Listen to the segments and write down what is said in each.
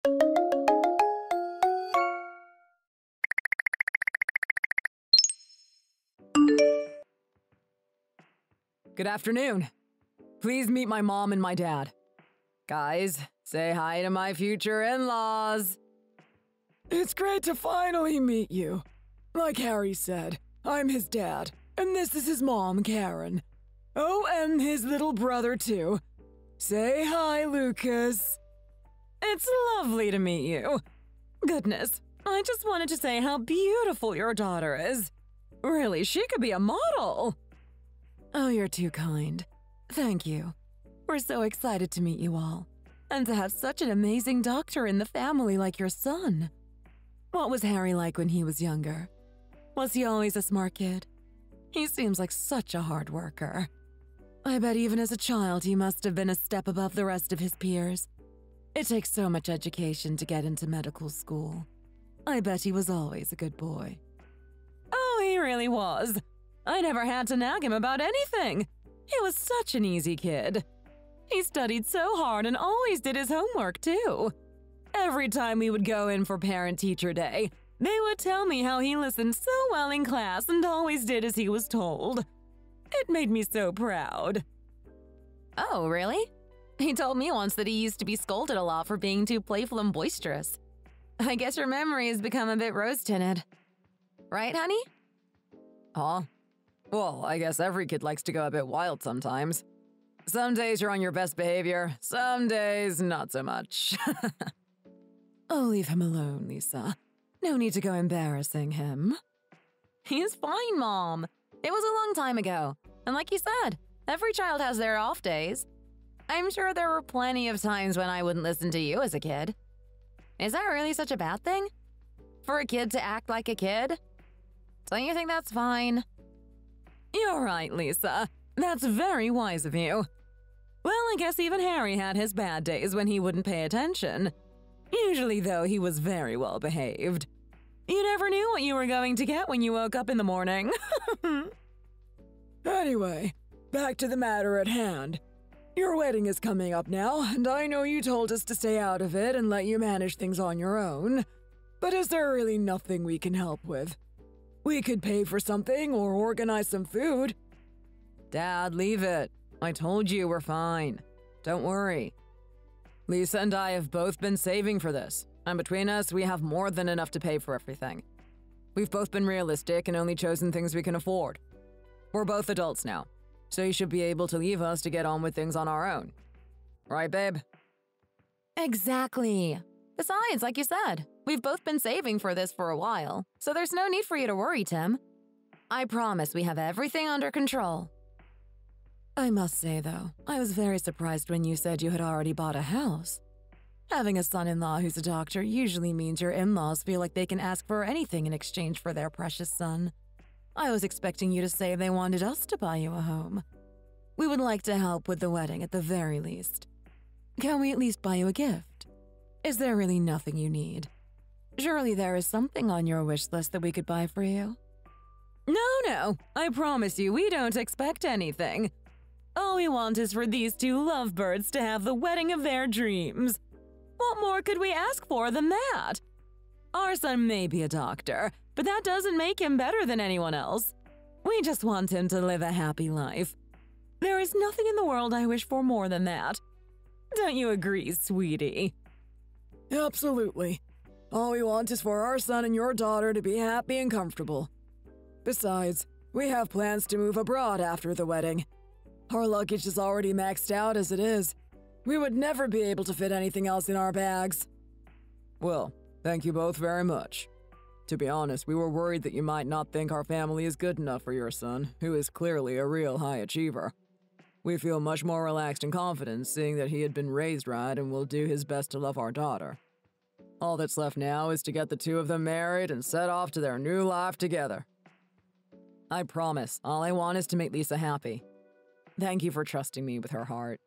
Good afternoon. Please meet my mom and my dad. Guys, say hi to my future in-laws. It's great to finally meet you. Like Harry said, I'm his dad, and this is his mom, Karen. Oh, and his little brother, too. Say hi, Lucas. It's lovely to meet you. Goodness, I just wanted to say how beautiful your daughter is. Really, she could be a model. Oh, you're too kind. Thank you. We're so excited to meet you all, and to have such an amazing doctor in the family like your son. What was Harry like when he was younger? Was he always a smart kid? He seems like such a hard worker. I bet even as a child he must have been a step above the rest of his peers. It takes so much education to get into medical school. I bet he was always a good boy. Oh, he really was. I never had to nag him about anything. He was such an easy kid. He studied so hard and always did his homework, too. Every time we would go in for parent-teacher day, they would tell me how he listened so well in class and always did as he was told. It made me so proud. Oh, really? He told me once that he used to be scolded a lot for being too playful and boisterous. I guess your memory has become a bit rose-tinted. Right, honey? Huh? Well, I guess every kid likes to go a bit wild sometimes. Some days you're on your best behavior, some days not so much. Oh, leave him alone, Lisa. No need to go embarrassing him. He's fine, Mom. It was a long time ago. And like you said, every child has their off days. I'm sure there were plenty of times when I wouldn't listen to you as a kid. Is that really such a bad thing? For a kid to act like a kid? Don't you think that's fine? You're right, Lisa. That's very wise of you. Well, I guess even Harry had his bad days when he wouldn't pay attention. Usually, though, he was very well behaved. You never knew what you were going to get when you woke up in the morning. Anyway, back to the matter at hand. Your wedding is coming up now, and I know you told us to stay out of it and let you manage things on your own. But is there really nothing we can help with? We could pay for something or organize some food. Dad, leave it. I told you we're fine. Don't worry. Lisa and I have both been saving for this, and between us, we have more than enough to pay for everything. We've both been realistic and only chosen things we can afford. We're both adults now, so you should be able to leave us to get on with things on our own. Right, babe? Exactly. Besides, like you said, we've both been saving for this for a while, so there's no need for you to worry, Tim. I promise we have everything under control. I must say, though, I was very surprised when you said you had already bought a house. Having a son-in-law who's a doctor usually means your in-laws feel like they can ask for anything in exchange for their precious son. I was expecting you to say they wanted us to buy you a home. We would like to help with the wedding at the very least. Can we at least buy you a gift? Is there really nothing you need? Surely there is something on your wish list that we could buy for you? No, I promise you we don't expect anything. All we want is for these two lovebirds to have the wedding of their dreams. What more could we ask for than that? Our son may be a doctor, but that doesn't make him better than anyone else. We just want him to live a happy life. There is nothing in the world I wish for more than that. Don't you agree, sweetie? Absolutely. All we want is for our son and your daughter to be happy and comfortable. Besides, we have plans to move abroad after the wedding. Our luggage is already maxed out as it is. We would never be able to fit anything else in our bags. Well, thank you both very much. To be honest, we were worried that you might not think our family is good enough for your son, who is clearly a real high achiever. We feel much more relaxed and confident seeing that he had been raised right and will do his best to love our daughter. All that's left now is to get the two of them married and set off to their new life together. I promise, all I want is to make Lisa happy. Thank you for trusting me with her heart.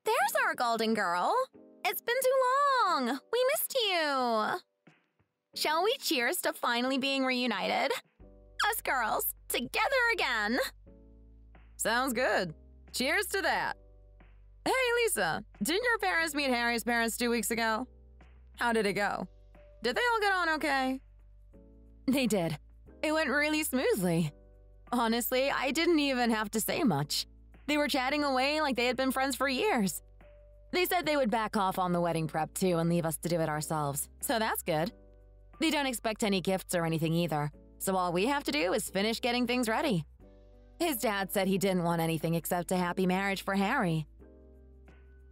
There's our golden girl. It's been too long. We missed you. Shall we cheers to finally being reunited? Us girls, together again. Sounds good. Cheers to that. Hey, Lisa, didn't your parents meet Harry's parents 2 weeks ago? How did it go? Did they all get on okay? They did. It went really smoothly. Honestly, I didn't even have to say much. They were chatting away like they had been friends for years. They said they would back off on the wedding prep too and leave us to do it ourselves, so that's good. They don't expect any gifts or anything either, so all we have to do is finish getting things ready. His dad said he didn't want anything except a happy marriage for Harry.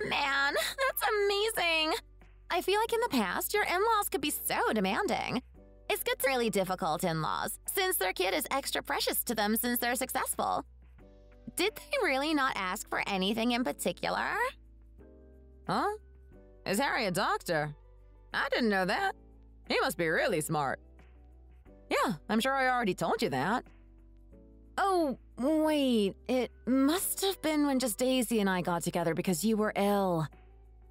Man, that's amazing. I feel like in the past, your in-laws could be so demanding. It's good to really difficult in-laws, since their kid is extra precious to them since they're successful. Did they really not ask for anything in particular? Huh? Is Harry a doctor? I didn't know that. He must be really smart. Yeah, I'm sure I already told you that. Oh, wait, it must have been when just Daisy and I got together because you were ill.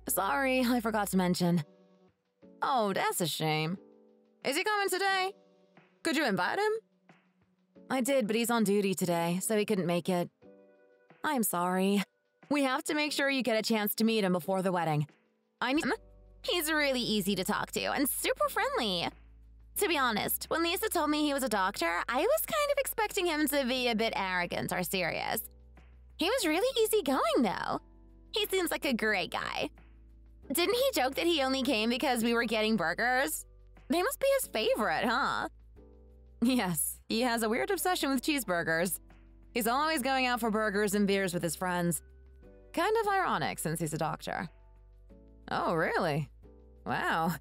Sorry, I forgot to mention. Oh, that's a shame. Is he coming today? Could you invite him? I did, but he's on duty today, so he couldn't make it. I'm sorry. We have to make sure you get a chance to meet him before the wedding. He's really easy to talk to and super friendly. To be honest, when Lisa told me he was a doctor, I was kind of expecting him to be a bit arrogant or serious. He was really easygoing, though. He seems like a great guy. Didn't he joke that he only came because we were getting burgers? They must be his favorite, huh? Yes, he has a weird obsession with cheeseburgers. He's always going out for burgers and beers with his friends. Kind of ironic since he's a doctor. Oh, really? Wow.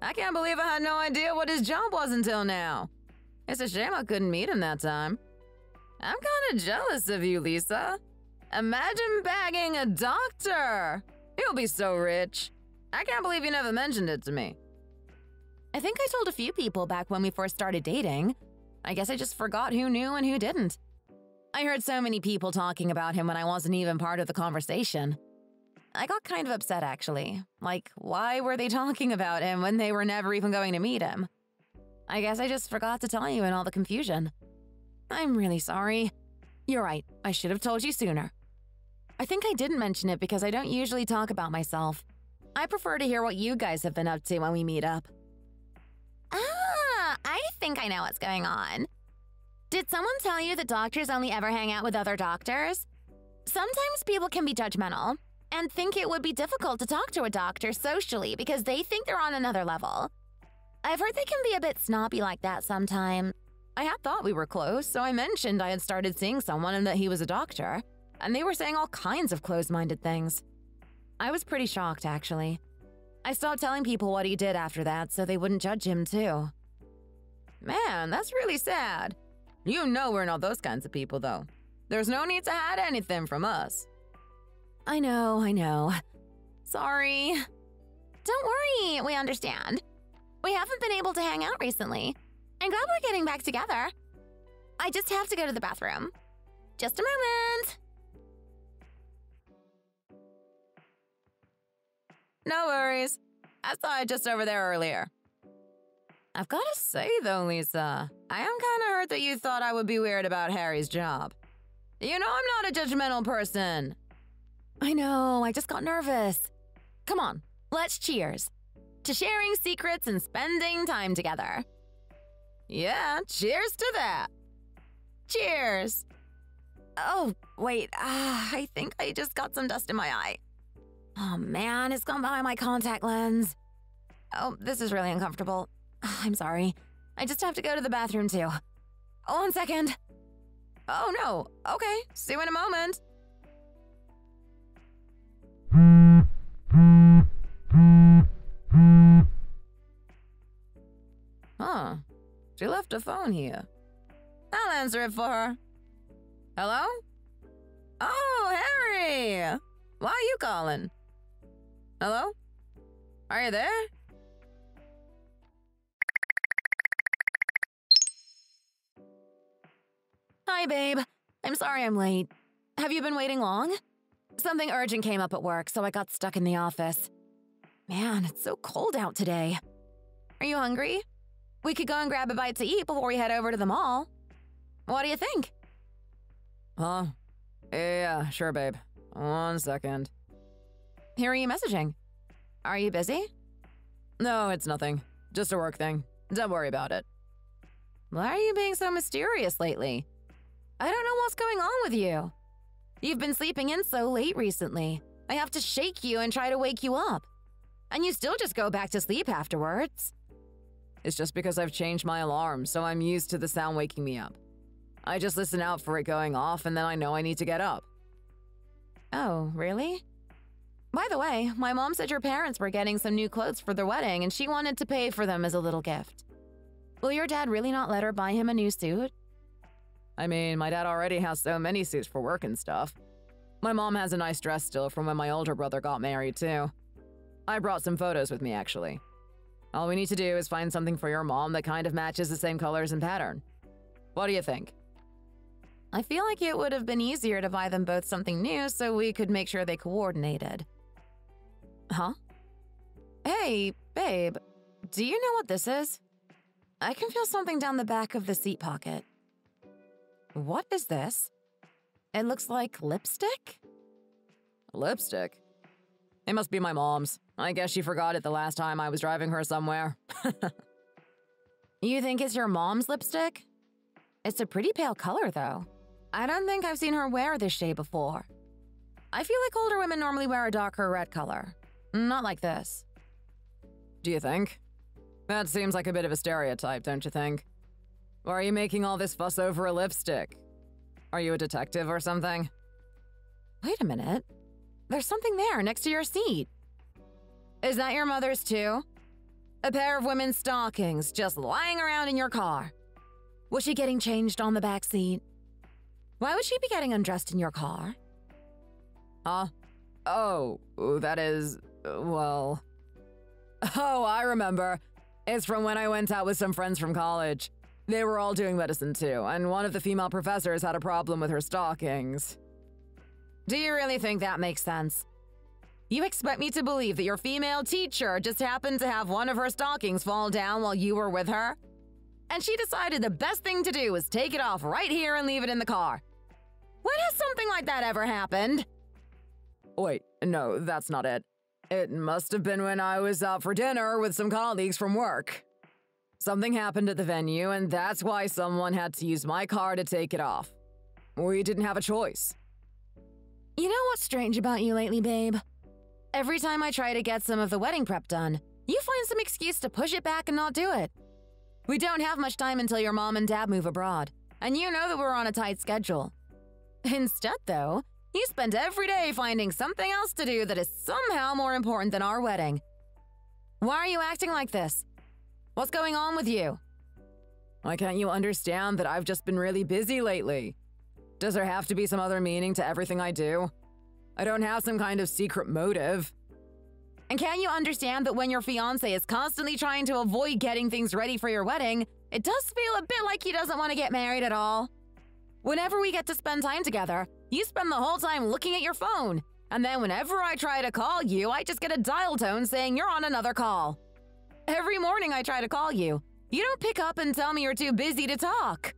I can't believe I had no idea what his job was until now. It's a shame I couldn't meet him that time. I'm kind of jealous of you, Lisa. Imagine bagging a doctor. He'll be so rich. I can't believe you never mentioned it to me. I think I told a few people back when we first started dating. I guess I just forgot who knew and who didn't. I heard so many people talking about him when I wasn't even part of the conversation. I got kind of upset, actually. Like, why were they talking about him when they were never even going to meet him? I guess I just forgot to tell you in all the confusion. I'm really sorry. You're right, I should have told you sooner. I think I didn't mention it because I don't usually talk about myself. I prefer to hear what you guys have been up to when we meet up. Ah, I think I know what's going on. Did someone tell you that doctors only ever hang out with other doctors? Sometimes people can be judgmental and think it would be difficult to talk to a doctor socially because they think they're on another level. I've heard they can be a bit snobby like that sometimes. I had thought we were close, so I mentioned I had started seeing someone and that he was a doctor, and they were saying all kinds of closed-minded things. I was pretty shocked, actually. I stopped telling people what he did after that so they wouldn't judge him, too. Man, that's really sad. You know we're not those kinds of people, though. There's no need to hide anything from us. I know. Sorry. Don't worry, we understand. We haven't been able to hang out recently. I'm glad we're getting back together. I just have to go to the bathroom. Just a moment. No worries. I saw it just over there earlier. I've got to say, though, Lisa, I am kind of hurt that you thought I would be weird about Harry's job. You know I'm not a judgmental person. I know, I just got nervous. Come on, let's cheers. To sharing secrets and spending time together. Yeah, cheers to that. Cheers. Oh, wait, I think I just got some dust in my eye. Oh man, it's gone behind my contact lens. Oh, this is really uncomfortable. I'm sorry. I just have to go to the bathroom too. 1 second. Oh no, okay, see you in a moment. Huh, she left a phone here. I'll answer it for her. Hello? Oh, Harry! Why are you calling? Hello? Are you there? Hi, babe. I'm sorry I'm late. Have you been waiting long? Something urgent came up at work, so I got stuck in the office. Man, it's so cold out today. Are you hungry? We could go and grab a bite to eat before we head over to the mall. What do you think? Yeah, sure, babe. 1 second. Who are you messaging? Are you busy? No, it's nothing. Just a work thing. Don't worry about it. Why are you being so mysterious lately? I don't know what's going on with you. You've been sleeping in so late recently. I have to shake you and try to wake you up. And you still just go back to sleep afterwards. It's just because I've changed my alarm, so I'm used to the sound waking me up. I just listen out for it going off, and then I know I need to get up. Oh, really? By the way, my mom said your parents were getting some new clothes for their wedding and she wanted to pay for them as a little gift. Will your dad really not let her buy him a new suit? I mean, my dad already has so many suits for work and stuff. My mom has a nice dress still from when my older brother got married, too. I brought some photos with me, actually. All we need to do is find something for your mom that kind of matches the same colors and pattern. What do you think? I feel like it would have been easier to buy them both something new so we could make sure they coordinated. Huh? Hey, babe, do you know what this is? I can feel something down the back of the seat pocket. What is this? It looks like lipstick? Lipstick? It must be my mom's. I guess she forgot it the last time I was driving her somewhere. You think it's your mom's lipstick? It's a pretty pale color, though. I don't think I've seen her wear this shade before. I feel like older women normally wear a darker red color. Not like this. Do you think? That seems like a bit of a stereotype, don't you think? Why are you making all this fuss over a lipstick? Are you a detective or something? Wait a minute. There's something there next to your seat. Is that your mother's too? A pair of women's stockings just lying around in your car. Was she getting changed on the back seat? Why would she be getting undressed in your car? Huh? Oh, that is, well... Oh, I remember. It's from when I went out with some friends from college. They were all doing medicine too, and one of the female professors had a problem with her stockings. Do you really think that makes sense? You expect me to believe that your female teacher just happened to have one of her stockings fall down while you were with her? And she decided the best thing to do was take it off right here and leave it in the car. When has something like that ever happened? Wait, no, that's not it. It must have been when I was out for dinner with some colleagues from work. Something happened at the venue, and that's why someone had to use my car to take it off. We didn't have a choice. You know what's strange about you lately, babe? Every time I try to get some of the wedding prep done, you find some excuse to push it back and not do it. We don't have much time until your mom and dad move abroad, and you know that we're on a tight schedule. Instead, though, you spend every day finding something else to do that is somehow more important than our wedding. Why are you acting like this? What's going on with you? Why can't you understand that I've just been really busy lately? Does there have to be some other meaning to everything I do? I don't have some kind of secret motive. And can you understand that when your fiancé is constantly trying to avoid getting things ready for your wedding, it does feel a bit like he doesn't want to get married at all? Whenever we get to spend time together, you spend the whole time looking at your phone. And then whenever I try to call you, I just get a dial tone saying you're on another call. Every morning I try to call you. You don't pick up and tell me you're too busy to talk.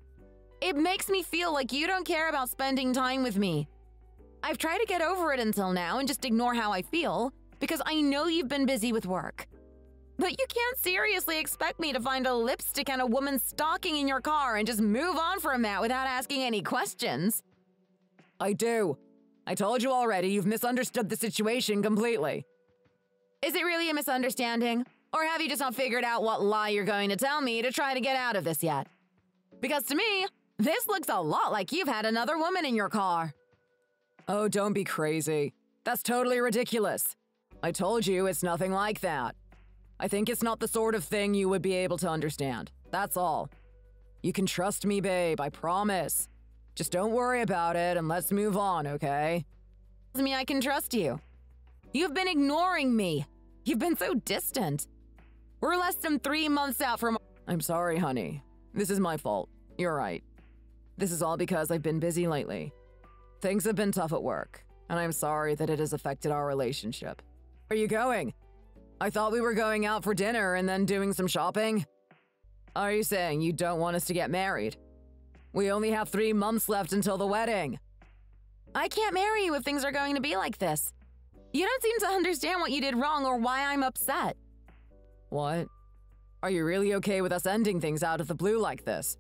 It makes me feel like you don't care about spending time with me. I've tried to get over it until now and just ignore how I feel, because I know you've been busy with work. But you can't seriously expect me to find a lipstick and a woman's stocking in your car and just move on from that without asking any questions. I do. I told you already, you've misunderstood the situation completely. Is it really a misunderstanding? Or have you just not figured out what lie you're going to tell me to try to get out of this yet? Because to me, this looks a lot like you've had another woman in your car. Oh, don't be crazy. That's totally ridiculous. I told you it's nothing like that. I think it's not the sort of thing you would be able to understand. That's all. You can trust me, babe, I promise. Just don't worry about it and let's move on, okay? Tells me I can trust you. You've been ignoring me. You've been so distant. We're less than 3 months out from— I'm sorry, honey. This is my fault. You're right. This is all because I've been busy lately. Things have been tough at work, and I'm sorry that it has affected our relationship. Where are you going? I thought we were going out for dinner and then doing some shopping. Are you saying you don't want us to get married? We only have 3 months left until the wedding. I can't marry you if things are going to be like this. You don't seem to understand what you did wrong or why I'm upset. What? Are you really okay with us ending things out of the blue like this?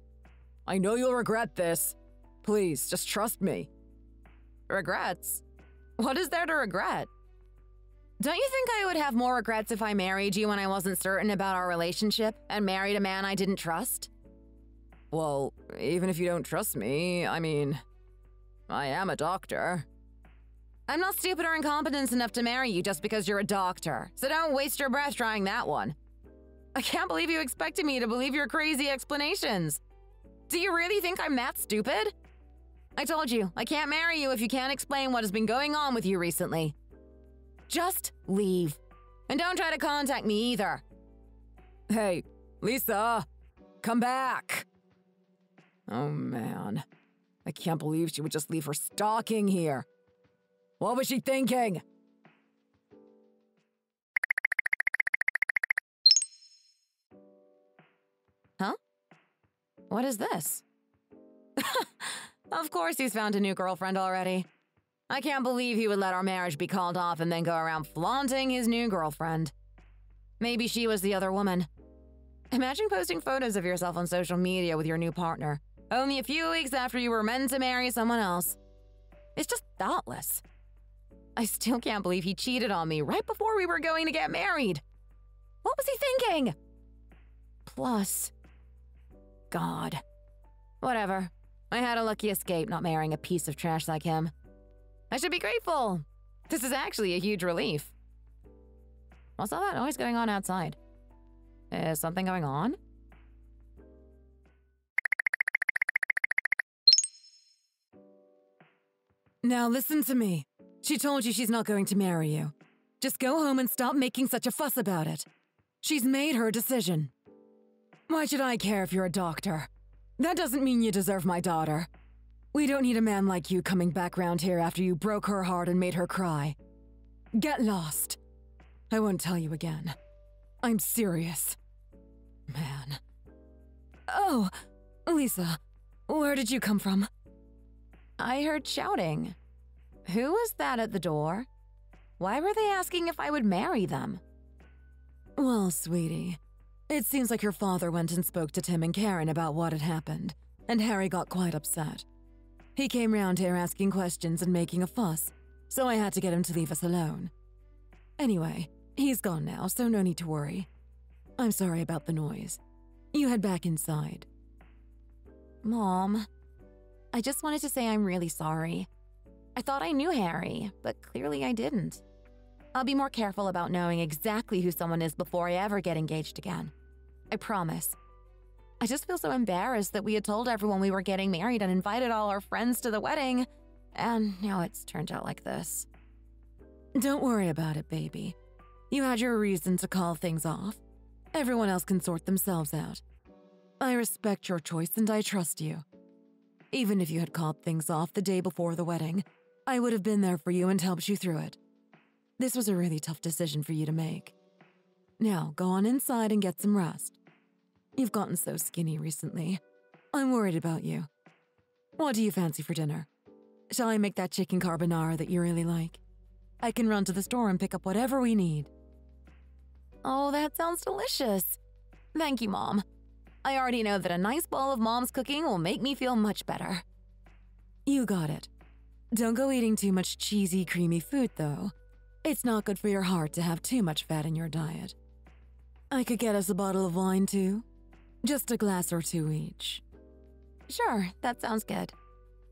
I know you'll regret this. Please, just trust me. Regrets? What is there to regret? Don't you think I would have more regrets if I married you when I wasn't certain about our relationship and married a man I didn't trust? Well, even if you don't trust me, I mean, I am a doctor. I'm not stupid or incompetent enough to marry you just because you're a doctor, so don't waste your breath trying that one. I can't believe you expected me to believe your crazy explanations. Do you really think I'm that stupid? I told you, I can't marry you if you can't explain what has been going on with you recently. Just leave. And don't try to contact me either. Hey, Lisa, come back. Oh man, I can't believe she would just leave her stocking here. What was she thinking? Huh? What is this? Of course he's found a new girlfriend already. I can't believe he would let our marriage be called off and then go around flaunting his new girlfriend. Maybe she was the other woman. Imagine posting photos of yourself on social media with your new partner, only a few weeks after you were meant to marry someone else. It's just thoughtless. I still can't believe he cheated on me right before we were going to get married. What was he thinking? Plus, God. Whatever. I had a lucky escape not marrying a piece of trash like him. I should be grateful. This is actually a huge relief. What's all that noise going on outside? Is something going on? Now listen to me. She told you she's not going to marry you. Just go home and stop making such a fuss about it. She's made her decision. Why should I care if you're a doctor? That doesn't mean you deserve my daughter. We don't need a man like you coming back round here after you broke her heart and made her cry. Get lost. I won't tell you again. I'm serious. Man. Oh, Lisa, where did you come from? I heard shouting. Who was that at the door? Why were they asking if I would marry them? Well, sweetie, it seems like your father went and spoke to Tim and Karen about what had happened, and Harry got quite upset. He came round here asking questions and making a fuss, so I had to get him to leave us alone. Anyway, he's gone now, so no need to worry. I'm sorry about the noise. You head back inside. Mom, I just wanted to say I'm really sorry. I thought I knew Harry, but clearly I didn't. I'll be more careful about knowing exactly who someone is before I ever get engaged again. I promise. I just feel so embarrassed that we had told everyone we were getting married and invited all our friends to the wedding, and now it's turned out like this. Don't worry about it, baby. You had your reason to call things off. Everyone else can sort themselves out. I respect your choice and I trust you. Even if you had called things off the day before the wedding, I would have been there for you and helped you through it. This was a really tough decision for you to make. Now, go on inside and get some rest. You've gotten so skinny recently. I'm worried about you. What do you fancy for dinner? Shall I make that chicken carbonara that you really like? I can run to the store and pick up whatever we need. Oh, that sounds delicious. Thank you, Mom. I already know that a nice bowl of Mom's cooking will make me feel much better. You got it. Don't go eating too much cheesy, creamy food, though. It's not good for your heart to have too much fat in your diet. I could get us a bottle of wine, too. Just a glass or two each. Sure, that sounds good.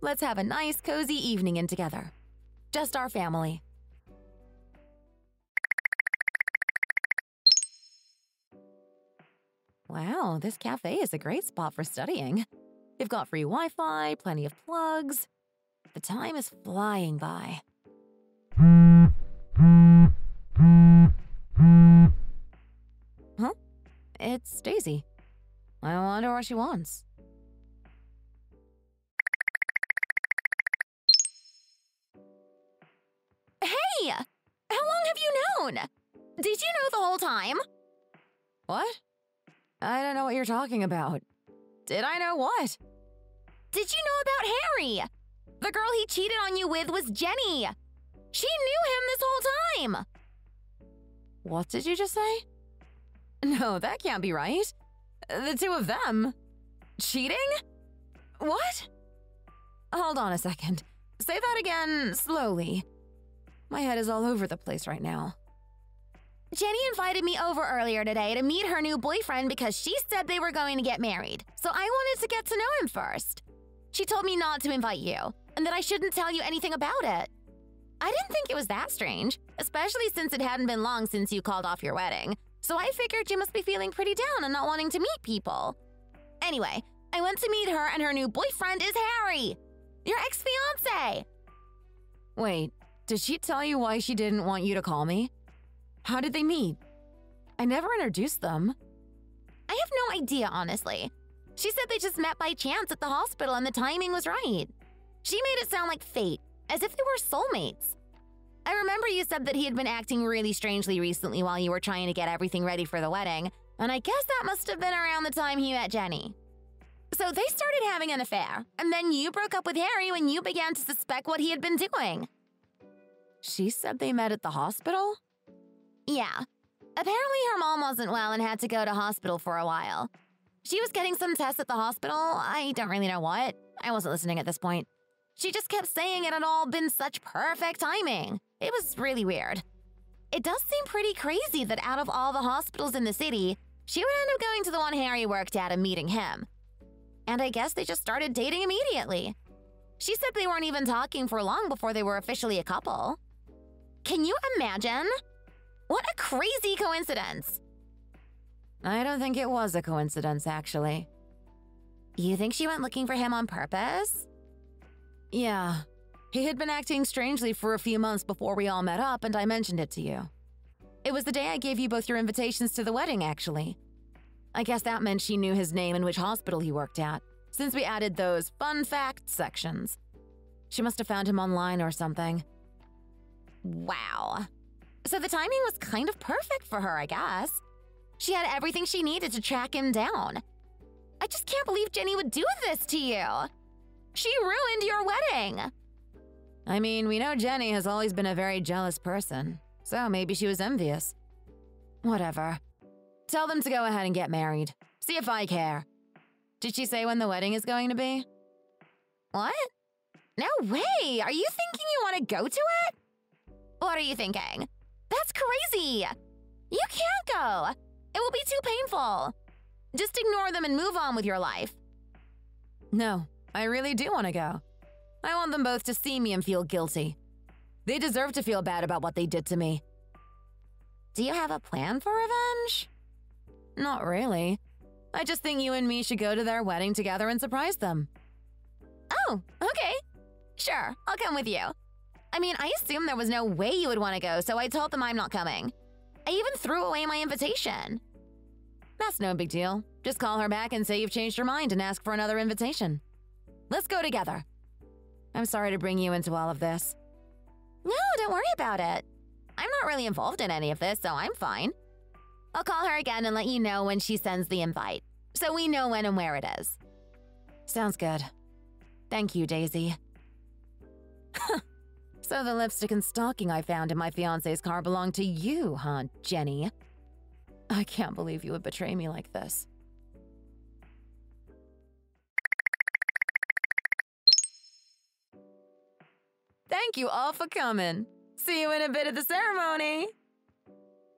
Let's have a nice, cozy evening in together. Just our family. Wow, this cafe is a great spot for studying. They've got free Wi-Fi, plenty of plugs. The time is flying by. Huh? It's Daisy. I wonder what she wants. Hey! How long have you known? Did you know the whole time? What? I don't know what you're talking about. Did I know what? Did you know about Harry? The girl he cheated on you with was Jenny. She knew him this whole time. What did you just say? No, that can't be right. The two of them. Cheating? What? Hold on a second. Say that again slowly. My head is all over the place right now. Jenny invited me over earlier today to meet her new boyfriend because she said they were going to get married, so I wanted to get to know him first. She told me not to invite you, and that I shouldn't tell you anything about it. I didn't think it was that strange, especially since it hadn't been long since you called off your wedding, so I figured you must be feeling pretty down and not wanting to meet people. Anyway, I went to meet her, and her new boyfriend is Harry, your ex-fiancé. Wait, did she tell you why she didn't want you to call me? How did they meet? I never introduced them. I have no idea, honestly. She said they just met by chance at the hospital and the timing was right. She made it sound like fate, as if they were soulmates. I remember you said that he had been acting really strangely recently while you were trying to get everything ready for the wedding, and I guess that must have been around the time he met Jenny. So they started having an affair, and then you broke up with Harry when you began to suspect what he had been doing. She said they met at the hospital? Yeah. Apparently her mom wasn't well and had to go to hospital for a while. She was getting some tests at the hospital. I don't really know what. I wasn't listening at this point. She just kept saying it had all been such perfect timing. It was really weird. It does seem pretty crazy that out of all the hospitals in the city, she would end up going to the one Harry worked at and meeting him. And I guess they just started dating immediately. She said they weren't even talking for long before they were officially a couple. Can you imagine? What a crazy coincidence! I don't think it was a coincidence, actually. You think she went looking for him on purpose? Yeah. He had been acting strangely for a few months before we all met up, and I mentioned it to you. It was the day I gave you both your invitations to the wedding, actually. I guess that meant she knew his name and which hospital he worked at, since we added those fun facts sections. She must have found him online or something. Wow. So the timing was kind of perfect for her, I guess. She had everything she needed to track him down. I just can't believe Jenny would do this to you. She ruined your wedding. I mean, we know Jenny has always been a very jealous person, so maybe she was envious. Whatever. Tell them to go ahead and get married. See if I care. Did she say when the wedding is going to be? What? No way! Are you thinking you want to go to it? What are you thinking? That's crazy! You can't go! It will be too painful. Just ignore them and move on with your life. No, I really do want to go. I want them both to see me and feel guilty. They deserve to feel bad about what they did to me. Do you have a plan for revenge? Not really. I just think you and me should go to their wedding together and surprise them. Oh, okay. Sure, I'll come with you. I mean, I assumed there was no way you would want to go, so I told them I'm not coming. I even threw away my invitation. That's no big deal. Just call her back and say you've changed your mind and ask for another invitation. Let's go together. I'm sorry to bring you into all of this. No, don't worry about it. I'm not really involved in any of this, so I'm fine. I'll call her again and let you know when she sends the invite, so we know when and where it is. Sounds good. Thank you, Daisy. So the lipstick and stocking I found in my fiancé's car belonged to you, huh, Jenny? I can't believe you would betray me like this. Thank you all for coming. See you in a bit at the ceremony.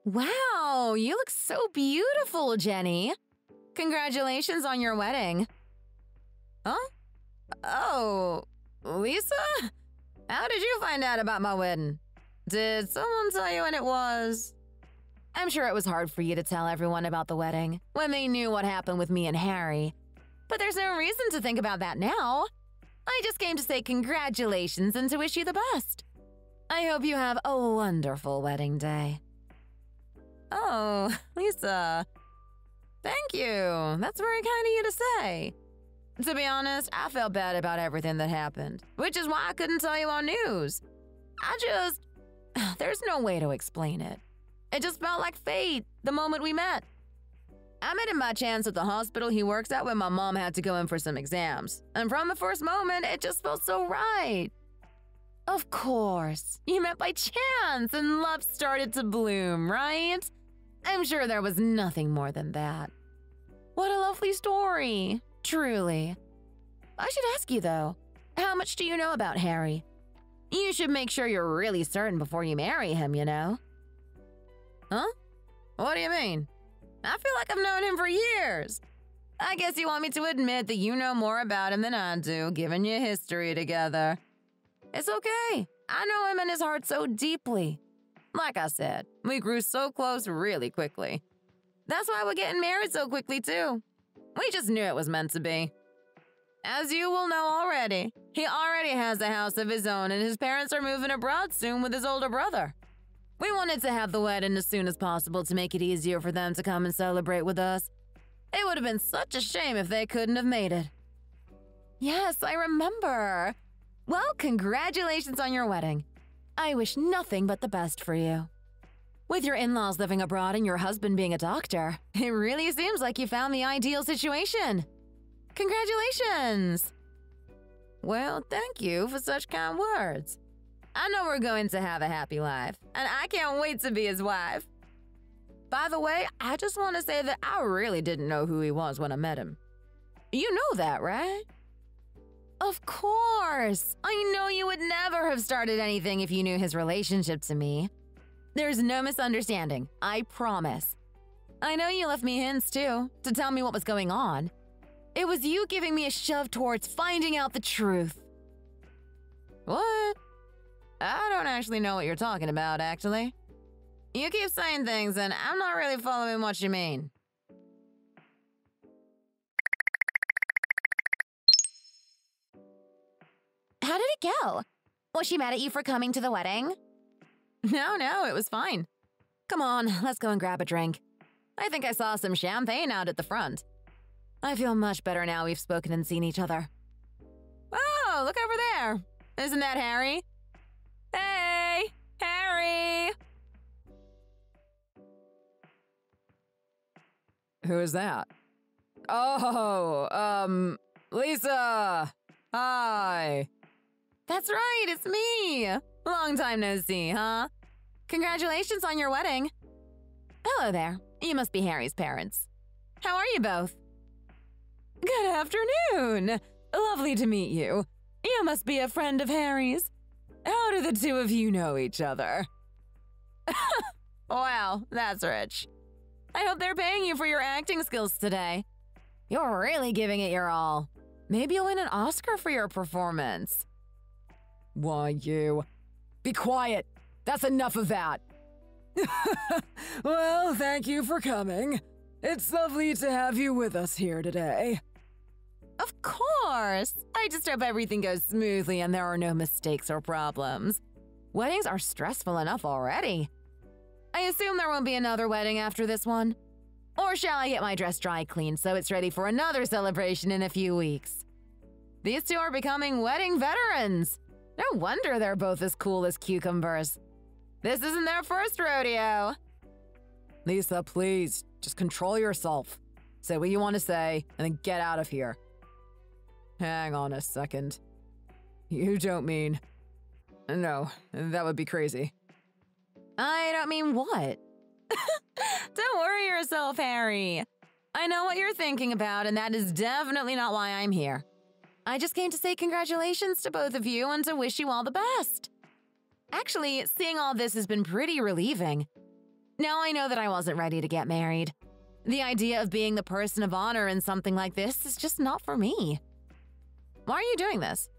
Wow, you look so beautiful, Jenny. Congratulations on your wedding. Huh? Oh, Lisa? How did you find out about my wedding? Did someone tell you when it was? I'm sure it was hard for you to tell everyone about the wedding when they knew what happened with me and Harry. But there's no reason to think about that now. I just came to say congratulations and to wish you the best. I hope you have a wonderful wedding day. Oh, Lisa. Thank you. That's very kind of you to say. To be honest, I felt bad about everything that happened, which is why I couldn't tell you on news. There's no way to explain it. It just felt like fate the moment we met. I met him by chance at the hospital he works at when my mom had to go in for some exams. And from the first moment, it just felt so right. Of course, you met by chance and love started to bloom, right? I'm sure there was nothing more than that. What a lovely story, truly. I should ask you though, how much do you know about Harry? You should make sure you're really certain before you marry him, you know? Huh? What do you mean? I feel like I've known him for years. I guess you want me to admit that you know more about him than I do, given your history together. It's okay. I know him and his heart so deeply. Like I said, we grew so close really quickly. That's why we're getting married so quickly, too. We just knew it was meant to be. As you will know already, he already has a house of his own and his parents are moving abroad soon with his older brother. We wanted to have the wedding as soon as possible to make it easier for them to come and celebrate with us. It would have been such a shame if they couldn't have made it. Yes, I remember. Well, congratulations on your wedding. I wish nothing but the best for you. With your in-laws living abroad and your husband being a doctor, it really seems like you found the ideal situation. Congratulations! Well, thank you for such kind words. I know we're going to have a happy life, and I can't wait to be his wife. By the way, I just want to say that I really didn't know who he was when I met him. You know that, right? Of course! I know you would never have started anything if you knew his relationship to me. There's no misunderstanding, I promise. I know you left me hints, too, to tell me what was going on. It was you giving me a shove towards finding out the truth. What? I don't actually know what you're talking about, actually. You keep saying things, and I'm not really following what you mean. How did it go? Was she mad at you for coming to the wedding? No, it was fine. Come on, let's go and grab a drink. I think I saw some champagne out at the front. I feel much better now we've spoken and seen each other. Oh, look over there. Isn't that Harry? Hey, Harry! Who is that? Oh, Lisa! Hi! That's right, it's me! Long time no see, huh? Congratulations on your wedding. Hello there. You must be Harry's parents. How are you both? Good afternoon. Lovely to meet you. You must be a friend of Harry's. How do the two of you know each other? Wow, that's rich. I hope they're paying you for your acting skills today. You're really giving it your all. Maybe you'll win an Oscar for your performance. Why, you? Be quiet. That's enough of that. Well, thank you for coming. It's lovely to have you with us here today. Of course. I just hope everything goes smoothly and there are no mistakes or problems. Weddings are stressful enough already. I assume there won't be another wedding after this one. Or shall I get my dress dry cleaned so it's ready for another celebration in a few weeks? These two are becoming wedding veterans. No wonder they're both as cool as cucumbers. This isn't their first rodeo. Lisa, please, just control yourself. Say what you want to say, and then get out of here. Hang on a second. You don't mean... No, that would be crazy. I don't mean what? Don't worry yourself, Harry. I know what you're thinking about, and that is definitely not why I'm here. I just came to say congratulations to both of you and to wish you all the best. Actually, seeing all this has been pretty relieving. Now I know that I wasn't ready to get married. The idea of being the person of honor in something like this is just not for me. Why are you doing this?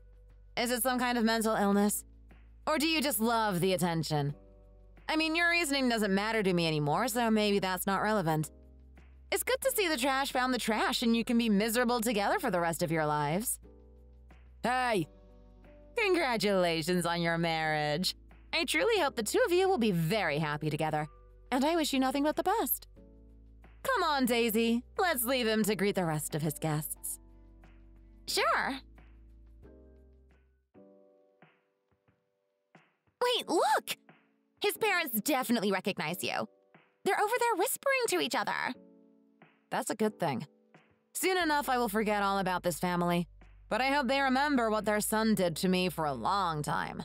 Is it some kind of mental illness? Or do you just love the attention? I mean, your reasoning doesn't matter to me anymore, so maybe that's not relevant. It's good to see the trash found the trash and you can be miserable together for the rest of your lives. Hey! Congratulations on your marriage. I truly hope the two of you will be very happy together, and I wish you nothing but the best. Come on, Daisy. Let's leave him to greet the rest of his guests. Sure. Wait, look! His parents definitely recognize you. They're over there whispering to each other. That's a good thing. Soon enough, I will forget all about this family, but I hope they remember what their son did to me for a long time.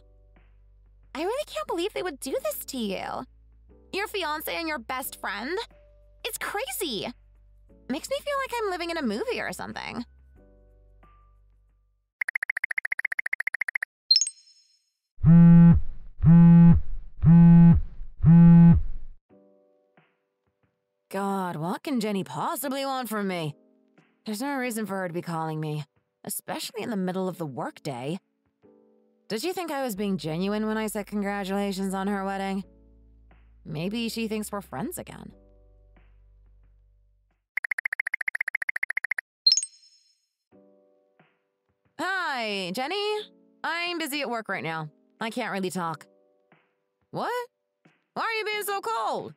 I really can't believe they would do this to you. Your fiancé and your best friend? It's crazy. Makes me feel like I'm living in a movie or something. God, what can Jenny possibly want from me? There's no reason for her to be calling me, especially in the middle of the workday. Did she think I was being genuine when I said congratulations on her wedding? Maybe she thinks we're friends again. Hi, Jenny? I'm busy at work right now. I can't really talk. What? Why are you being so cold?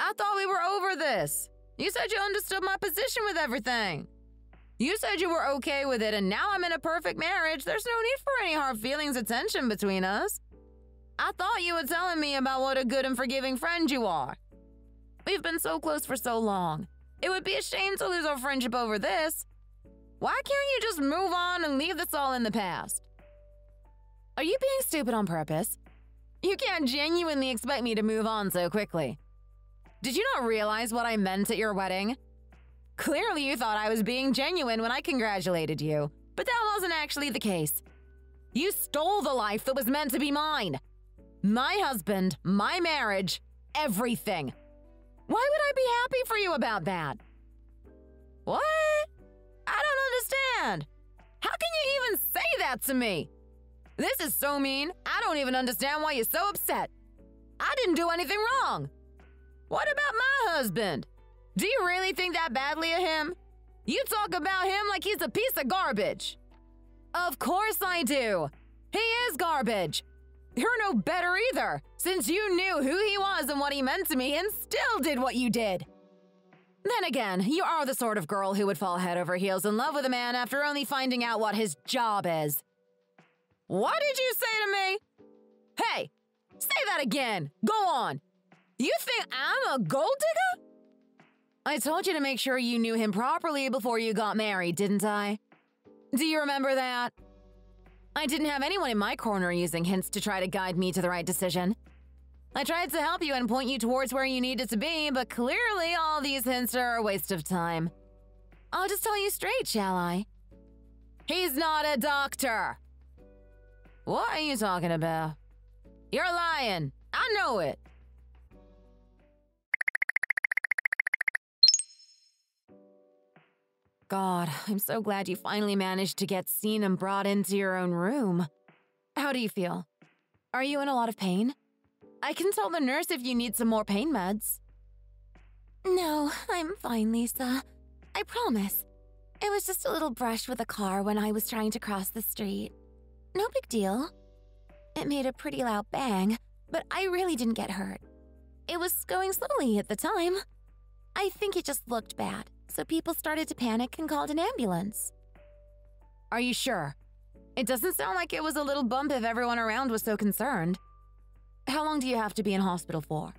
I thought we were over this. You said you understood my position with everything. You said you were okay with it, and now I'm in a perfect marriage. There's no need for any hard feelings or tension between us. I thought you were telling me about what a good and forgiving friend you are. We've been so close for so long. It would be a shame to lose our friendship over this. Why can't you just move on and leave this all in the past? Are you being stupid on purpose? You can't genuinely expect me to move on so quickly. Did you not realize what I meant at your wedding? Clearly you thought I was being genuine when I congratulated you, but that wasn't actually the case. You stole the life that was meant to be mine. My husband, my marriage, everything. Why would I be happy for you about that? What? I don't understand. How can you even say that to me? This is so mean. I don't even understand why you're so upset. I didn't do anything wrong. What about my husband? Do you really think that badly of him? You talk about him like he's a piece of garbage. Of course I do. He is garbage. You're no better either, since you knew who he was and what he meant to me and still did what you did. Then again, you are the sort of girl who would fall head over heels in love with a man after only finding out what his job is. What did you say to me? Hey, say that again. Go on. You think I'm a gold digger? I told you to make sure you knew him properly before you got married, didn't I? Do you remember that? I didn't have anyone in my corner using hints to try to guide me to the right decision. I tried to help you and point you towards where you needed to be, but clearly all these hints are a waste of time. I'll just tell you straight, shall I? He's not a doctor. What are you talking about? You're lying. I know it. God, I'm so glad you finally managed to get seen and brought into your own room. How do you feel? Are you in a lot of pain? I can tell the nurse if you need some more pain meds. No, I'm fine, Lisa. I promise. It was just a little brush with a car when I was trying to cross the street. No big deal. It made a pretty loud bang, but I really didn't get hurt. It was going slowly at the time. I think it just looked bad, so people started to panic and called an ambulance. Are you sure? It doesn't sound like it was a little bump if everyone around was so concerned. How long do you have to be in hospital for?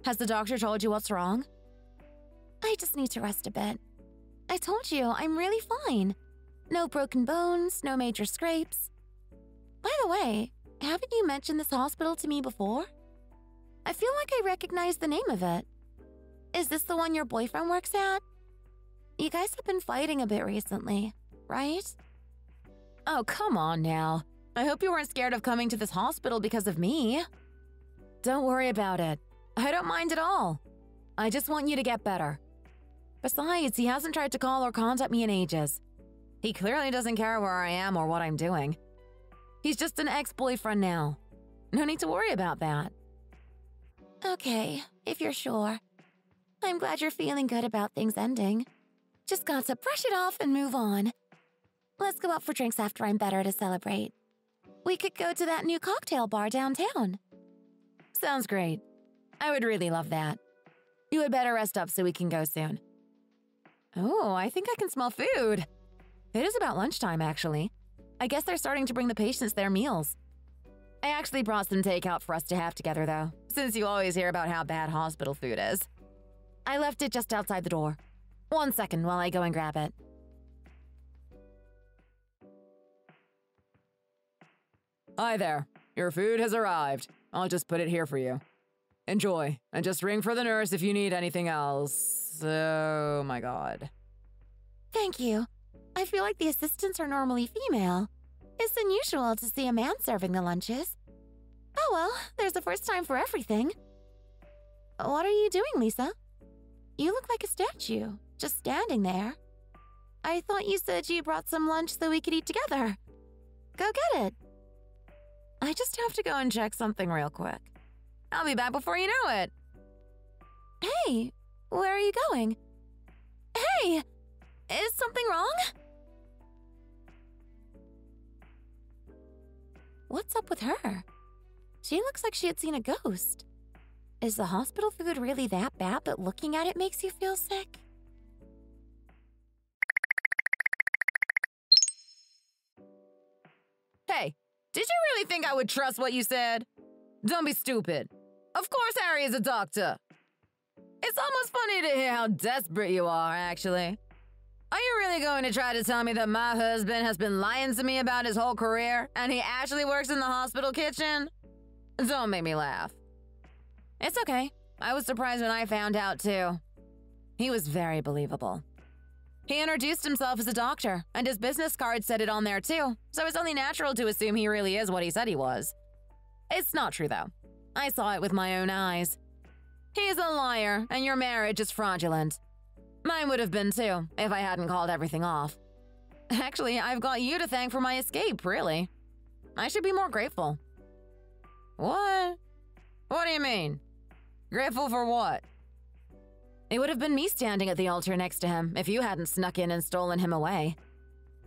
Has the doctor told you what's wrong? I just need to rest a bit. I told you, I'm really fine. No broken bones, no major scrapes. By the way, haven't you mentioned this hospital to me before? I feel like I recognize the name of it. Is this the one your boyfriend works at? You guys have been fighting a bit recently, right? Oh, come on now. I hope you weren't scared of coming to this hospital because of me. Don't worry about it. I don't mind at all. I just want you to get better. Besides, he hasn't tried to call or contact me in ages. He clearly doesn't care where I am or what I'm doing. He's just an ex-boyfriend now. No need to worry about that. Okay, if you're sure. I'm glad you're feeling good about things ending. Just got to brush it off and move on. Let's go out for drinks after I'm better to celebrate. We could go to that new cocktail bar downtown. Sounds great. I would really love that. You had better rest up so we can go soon. Oh, I think I can smell food. It is about lunchtime, actually. I guess they're starting to bring the patients their meals. I actually brought some takeout for us to have together, though, since you always hear about how bad hospital food is. I left it just outside the door. 1 second while I go and grab it. Hi there. Your food has arrived. I'll just put it here for you. Enjoy, and just ring for the nurse if you need anything else. Oh my god. Thank you. I feel like the assistants are normally female. It's unusual to see a man serving the lunches. Oh well, there's a first time for everything. What are you doing, Lisa? You look like a statue, just standing there. I thought you said you brought some lunch so we could eat together. Go get it. I just have to go and check something real quick. I'll be back before you know it. Hey, where are you going? Hey, is something wrong? What's up with her? She looks like she had seen a ghost. Is the hospital food really that bad that looking at it makes you feel sick? Hey, did you really think I would trust what you said? Don't be stupid. Of course Harry is a doctor. It's almost funny to hear how desperate you are, actually. Are you really going to try to tell me that my husband has been lying to me about his whole career and he actually works in the hospital kitchen? Don't make me laugh. It's okay. I was surprised when I found out, too. He was very believable. He introduced himself as a doctor, and his business card said it on there, too, so it's only natural to assume he really is what he said he was. It's not true, though. I saw it with my own eyes. He's a liar, and your marriage is fraudulent. Mine would have been, too, if I hadn't called everything off. Actually, I've got you to thank for my escape, really. I should be more grateful. What? What do you mean? Grateful for what? It would have been me standing at the altar next to him if you hadn't snuck in and stolen him away.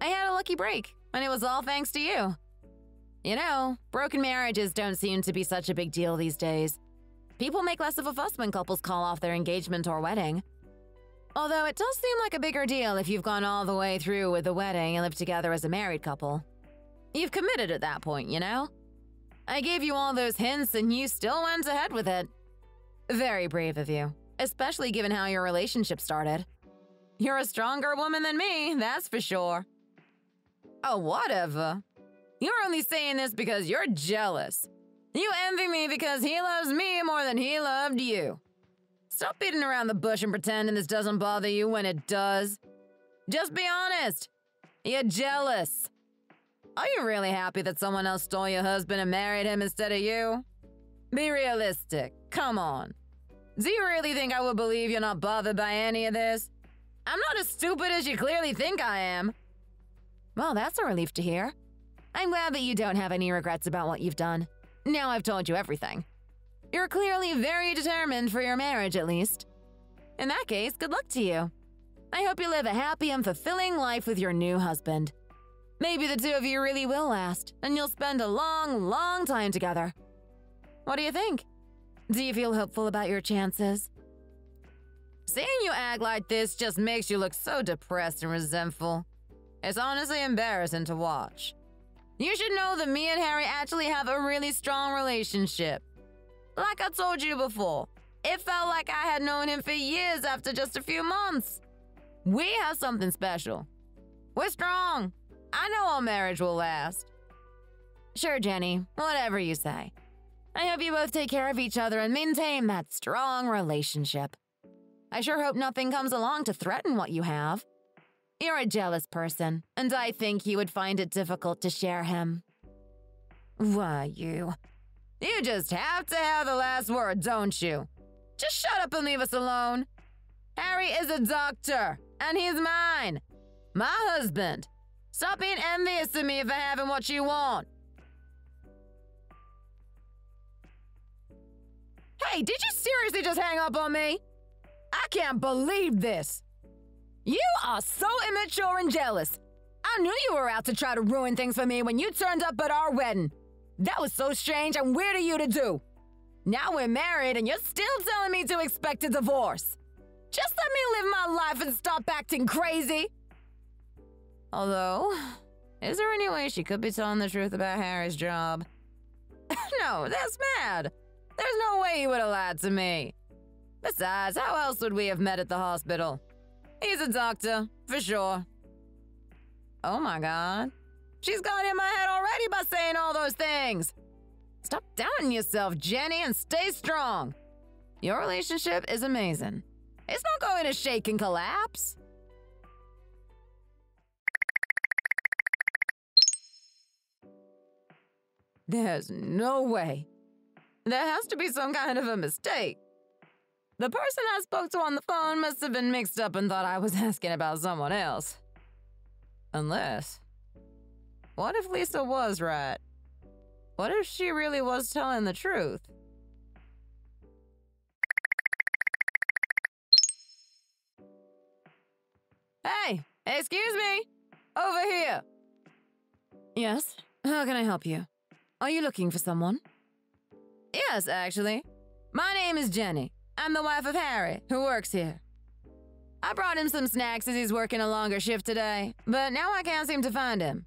I had a lucky break, and it was all thanks to you. You know, broken marriages don't seem to be such a big deal these days. People make less of a fuss when couples call off their engagement or wedding. Although it does seem like a bigger deal if you've gone all the way through with the wedding and lived together as a married couple. You've committed at that point, you know? I gave you all those hints and you still went ahead with it. Very brave of you, especially given how your relationship started. You're a stronger woman than me, that's for sure. Oh, whatever. You're only saying this because you're jealous. You envy me because he loves me more than he loved you. Stop beating around the bush and pretending this doesn't bother you when it does. Just be honest. You're jealous. Are you really happy that someone else stole your husband and married him instead of you? Be realistic. Come on. Do you really think I would believe you're not bothered by any of this? I'm not as stupid as you clearly think I am. Well, that's a relief to hear. I'm glad that you don't have any regrets about what you've done. Now I've told you everything. You're clearly very determined for your marriage, at least. In that case, good luck to you. I hope you live a happy and fulfilling life with your new husband. Maybe the two of you really will last, and you'll spend a long, long time together. What do you think? Do you feel hopeful about your chances? Seeing you act like this just makes you look so depressed and resentful. It's honestly embarrassing to watch. You should know that me and Harry actually have a really strong relationship. Like I told you before, it felt like I had known him for years after just a few months. We have something special. We're strong. I know our marriage will last. Sure, Jenny, whatever you say. I hope you both take care of each other and maintain that strong relationship. I sure hope nothing comes along to threaten what you have. You're a jealous person, and I think you would find it difficult to share him. Why, you just have to have the last word, don't you? Just shut up and leave us alone. Harry is a doctor, and he's mine. My husband. Stop being envious of me if I haven't what you want. Hey, did you seriously just hang up on me? I can't believe this. You are so immature and jealous. I knew you were out to try to ruin things for me when you turned up at our wedding. That was so strange and weird of you to do. Now we're married and you're still telling me to expect a divorce. Just let me live my life and stop acting crazy. Although, is there any way she could be telling the truth about Harry's job? No, that's mad. There's no way he would have lied to me. Besides, how else would we have met at the hospital? He's a doctor, for sure. Oh my god. She's got in my head already by saying all those things. Stop doubting yourself, Jenny, and stay strong. Your relationship is amazing. It's not going to shake and collapse. There's no way. There has to be some kind of a mistake. The person I spoke to on the phone must have been mixed up and thought I was asking about someone else. Unless... what if Lisa was right? What if she really was telling the truth? Hey, excuse me! Over here! Yes, how can I help you? Are you looking for someone? Yes, actually. My name is Jenny. I'm the wife of Harry, who works here. I brought him some snacks as he's working a longer shift today, but now I can't seem to find him.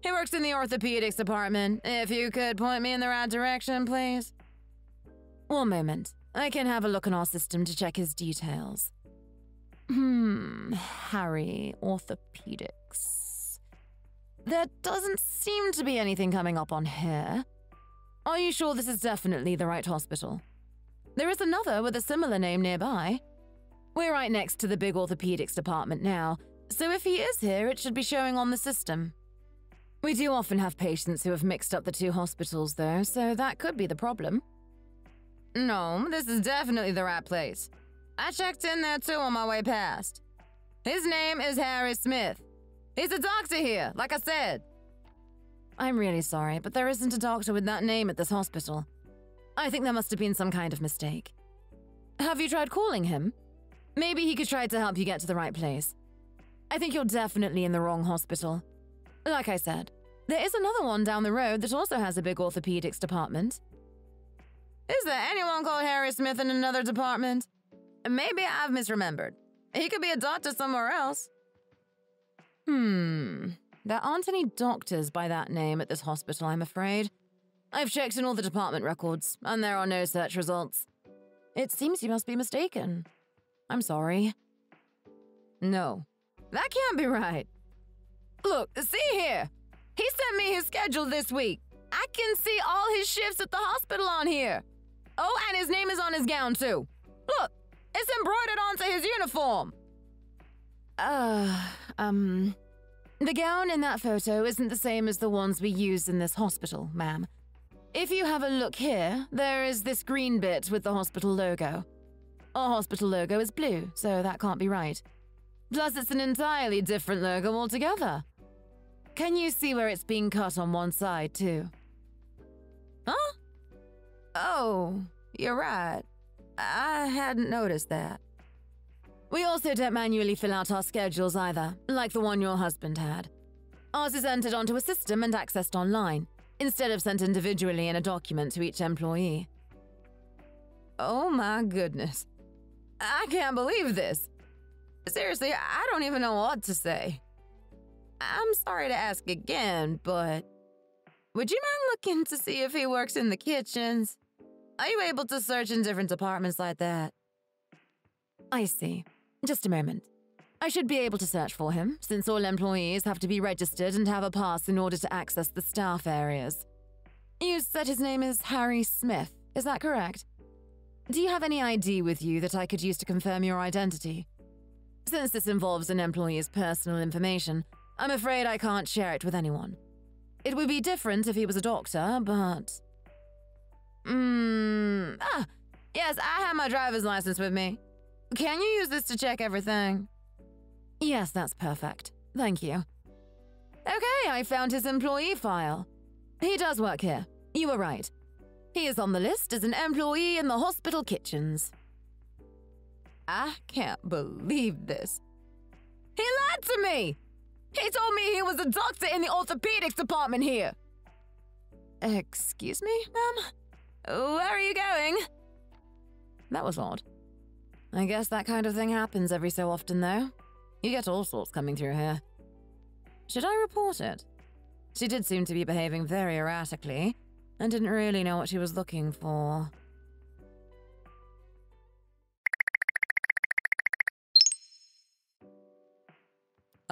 He works in the orthopedics department. If you could point me in the right direction, please. One moment. I can have a look in our system to check his details. Harry, orthopedics. There doesn't seem to be anything coming up on here. Are you sure this is definitely the right hospital? There is another with a similar name nearby. We're right next to the big orthopedics department now, so if he is here, it should be showing on the system. We do often have patients who have mixed up the two hospitals, though, so that could be the problem. No, this is definitely the right place. I checked in there too on my way past. His name is Harry Smith. He's a doctor here, like I said. I'm really sorry, but there isn't a doctor with that name at this hospital. I think there must have been some kind of mistake. Have you tried calling him? Maybe he could try to help you get to the right place. I think you're definitely in the wrong hospital. Like I said, there is another one down the road that also has a big orthopedics department. Is there anyone called Harry Smith in another department? Maybe I've misremembered. He could be a doctor somewhere else. There aren't any doctors by that name at this hospital, I'm afraid. I've checked in all the department records, and there are no search results. It seems you must be mistaken. I'm sorry. No, that can't be right. Look, see here. He sent me his schedule this week. I can see all his shifts at the hospital on here. Oh, and his name is on his gown, too. Look, it's embroidered onto his uniform. The gown in that photo isn't the same as the ones we use in this hospital, ma'am. If you have a look here, there is this green bit with the hospital logo. Our hospital logo is blue, so that can't be right. Plus, it's an entirely different logo altogether. Can you see where it's being cut on one side, too? Huh? Oh, you're right. I hadn't noticed that. We also don't manually fill out our schedules either, like the one your husband had. Ours is entered onto a system and accessed online, instead of sent individually in a document to each employee. Oh my goodness. I can't believe this. Seriously, I don't even know what to say. I'm sorry to ask again, but would you mind looking to see if he works in the kitchens? Are you able to search in different departments like that? I see. Just a moment. I should be able to search for him, since all employees have to be registered and have a pass in order to access the staff areas. You said his name is Harry Smith, is that correct? Do you have any ID with you that I could use to confirm your identity? Since this involves an employee's personal information, I'm afraid I can't share it with anyone. It would be different if he was a doctor, but... Yes, I have my driver's license with me. Can you use this to check everything? Yes, that's perfect. Thank you. Okay, I found his employee file. He does work here. You were right. He is on the list as an employee in the hospital kitchens. I can't believe this. He lied to me! He told me he was a doctor in the orthopedics department here. Excuse me, ma'am? Where are you going? That was odd. I guess that kind of thing happens every so often, though. You get all sorts coming through here. Should I report it? She did seem to be behaving very erratically, and didn't really know what she was looking for.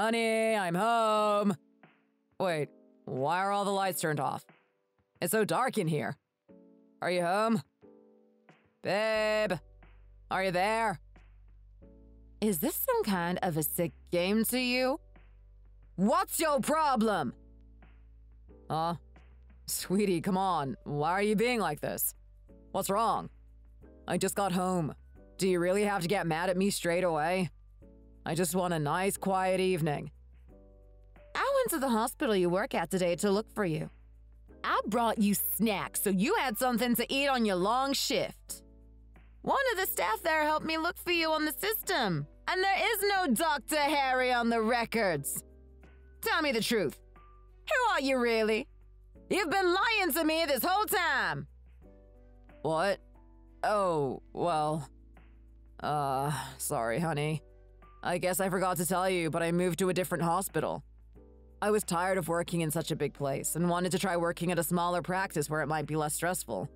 Honey, I'm home. Wait, why are all the lights turned off? It's so dark in here. Are you home? Babe, are you there? Is this some kind of a sick game to you? What's your problem? Sweetie, come on. Why are you being like this? What's wrong? I just got home. Do you really have to get mad at me straight away? I just want a nice, quiet evening. I went to the hospital you work at today to look for you. I brought you snacks so you had something to eat on your long shift. One of the staff there helped me look for you on the system, and there is no Dr. Harry on the records. Tell me the truth. Who are you really? You've been lying to me this whole time. What? Oh, well. Sorry, honey. I guess I forgot to tell you, but I moved to a different hospital. I was tired of working in such a big place and wanted to try working at a smaller practice where it might be less stressful.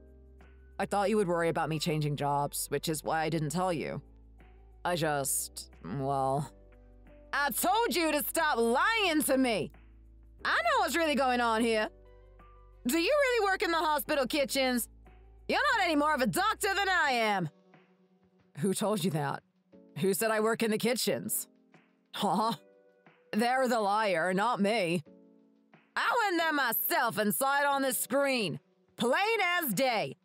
I thought you would worry about me changing jobs, which is why I didn't tell you. I told you to stop lying to me. I know what's really going on here. Do you really work in the hospital kitchens? You're not any more of a doctor than I am. Who told you that? Who said I work in the kitchens? Huh? They're the liar, not me. I went there myself and saw it on the screen. Plain as day.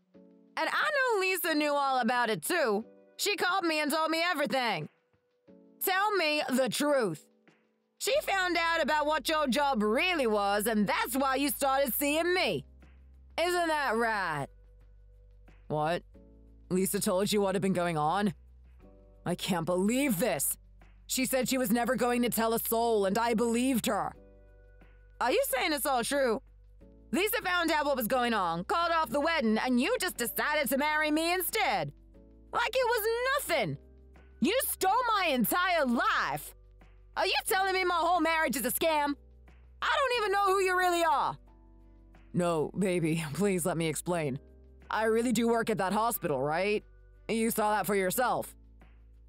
And I know Lisa knew all about it too. She called me and told me everything. Tell me the truth. She found out about what your job really was, and that's why you started seeing me. Isn't that right? What? Lisa told you what had been going on? I can't believe this. She said she was never going to tell a soul, and I believed her. Are you saying it's all true? Lisa found out what was going on, called off the wedding, and you just decided to marry me instead. Like it was nothing. You stole my entire life. Are you telling me my whole marriage is a scam? I don't even know who you really are. No, baby, please let me explain. I really do work at that hospital, right? You saw that for yourself.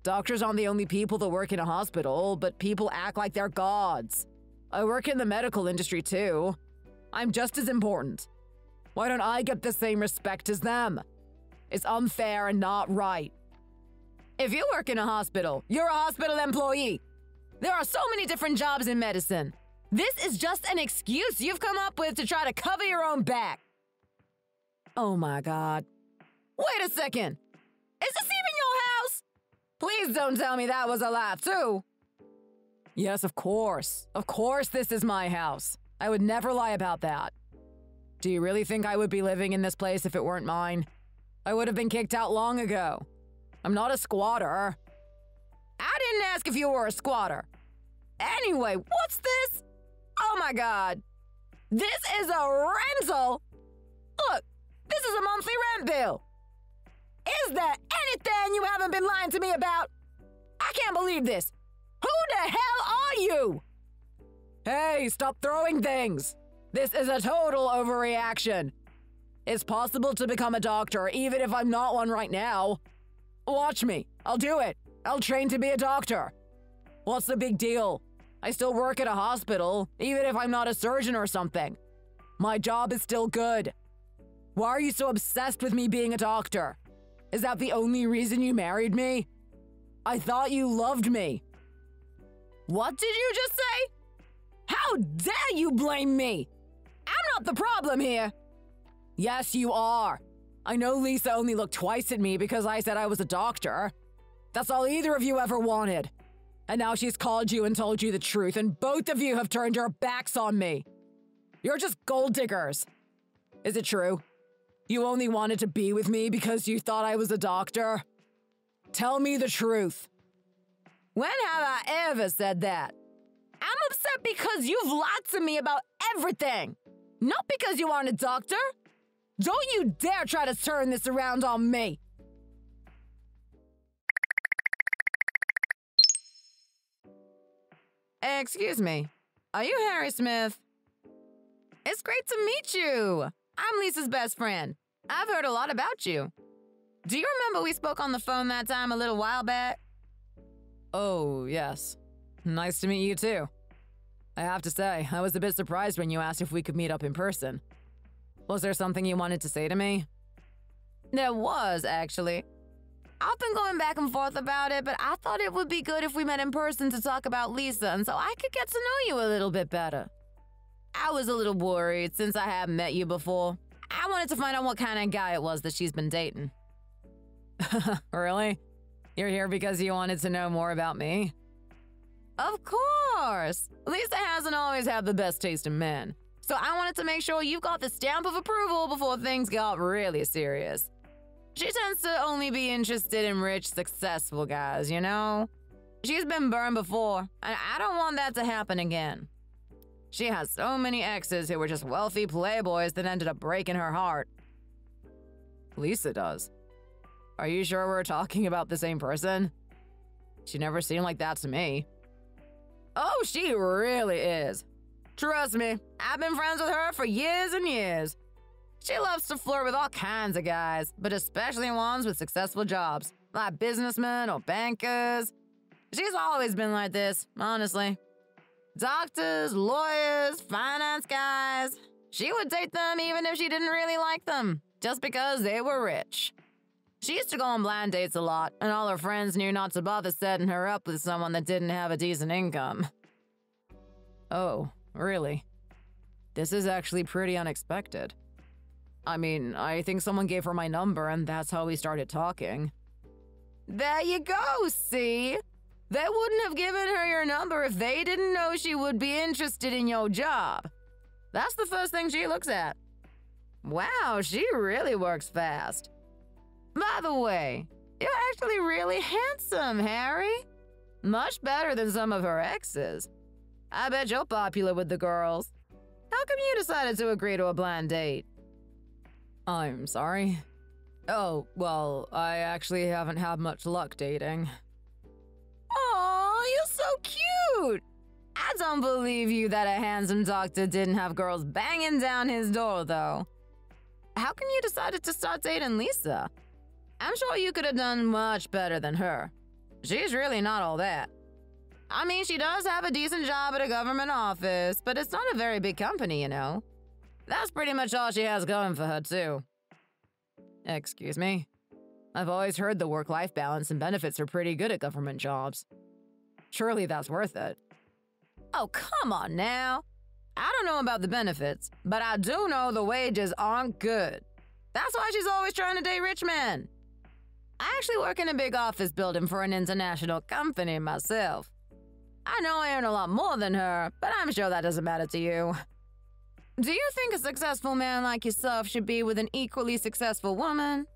Doctors aren't the only people that work in a hospital, but people act like they're gods. I work in the medical industry too. I'm just as important. Why don't I get the same respect as them? It's unfair and not right. If you work in a hospital, you're a hospital employee. There are so many different jobs in medicine. This is just an excuse you've come up with to try to cover your own back. Oh my God. Wait a second. Is this even your house? Please don't tell me that was a lie, too. Yes, of course. Of course this is my house. I would never lie about that. Do you really think I would be living in this place if it weren't mine? I would have been kicked out long ago. I'm not a squatter. I didn't ask if you were a squatter. Anyway, what's this? Oh my God. This is a rental? Look, this is a monthly rent bill. Is there anything you haven't been lying to me about? I can't believe this. Who the hell are you? Hey, stop throwing things. This is a total overreaction. It's possible to become a doctor even if I'm not one right now. Watch me. I'll do it. I'll train to be a doctor. What's the big deal? I still work at a hospital, even if I'm not a surgeon or something. My job is still good. Why are you so obsessed with me being a doctor? Is that the only reason you married me? I thought you loved me. What did you just say? How dare you blame me? I'm not the problem here. Yes, you are. I know Lisa only looked twice at me because I said I was a doctor. That's all either of you ever wanted. And now she's called you and told you the truth, and both of you have turned your backs on me. You're just gold diggers. Is it true? You only wanted to be with me because you thought I was a doctor? Tell me the truth. When have I ever said that? I'm upset because you've lied to me about everything. Not because you aren't a doctor. Don't you dare try to turn this around on me. Excuse me. Are you Harry Smith? It's great to meet you. I'm Lisa's best friend. I've heard a lot about you. Do you remember we spoke on the phone that time a little while back? Oh, yes. Nice to meet you too. I have to say, I was a bit surprised when you asked if we could meet up in person. Was there something you wanted to say to me? There was, actually. I've been going back and forth about it, but I thought it would be good if we met in person to talk about Lisa, and so I could get to know you a little bit better. I was a little worried since I haven't met you before. I wanted to find out what kind of guy it was that she's been dating. Really? You're here because you wanted to know more about me? Of course! Lisa hasn't always had the best taste in men, so I wanted to make sure you've got the stamp of approval before things got really serious. She tends to only be interested in rich, successful guys, you know? She's been burned before, and I don't want that to happen again. She has so many exes who were just wealthy playboys that ended up breaking her heart. Lisa does. Are you sure we're talking about the same person? She never seemed like that to me. Oh, she really is. Trust me, I've been friends with her for years and years. She loves to flirt with all kinds of guys, but especially ones with successful jobs, like businessmen or bankers. She's always been like this, honestly. Doctors, lawyers, finance guys. She would date them even if she didn't really like them, just because they were rich. She used to go on blind dates a lot, and all her friends knew not to bother setting her up with someone that didn't have a decent income. Oh, really? This is actually pretty unexpected. I mean, I think someone gave her my number and that's how we started talking. There you go, see? They wouldn't have given her your number if they didn't know she would be interested in your job. That's the first thing she looks at. Wow, she really works fast. By the way, you're actually really handsome, Harry. Much better than some of her exes. I bet you're popular with the girls. How come you decided to agree to a blind date? I'm sorry. Oh, well, I actually haven't had much luck dating. Aw, you're so cute! I don't believe you that a handsome doctor didn't have girls banging down his door, though. How come you decided to start dating Lisa? I'm sure you could have done much better than her. She's really not all that. I mean, she does have a decent job at a government office, but it's not a very big company, you know. That's pretty much all she has going for her, too. Excuse me? I've always heard the work-life balance and benefits are pretty good at government jobs. Surely that's worth it. Oh, come on now. I don't know about the benefits, but I do know the wages aren't good. That's why she's always trying to date rich men. I actually work in a big office building for an international company myself. I know I earn a lot more than her, but I'm sure that doesn't matter to you. Do you think a successful man like yourself should be with an equally successful woman?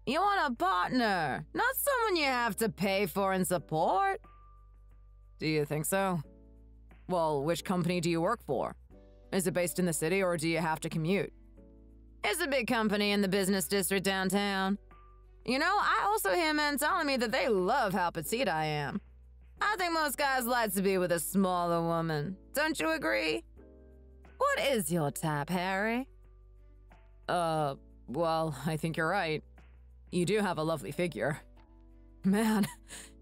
You want a partner, not someone you have to pay for and support. Do you think so? Well, which company do you work for? Is it based in the city or do you have to commute? It's a big company in the business district downtown. You know, I also hear men telling me that they love how petite I am. I think most guys like to be with a smaller woman. Don't you agree? What is your type, Harry? Well, I think you're right. You do have a lovely figure. Man,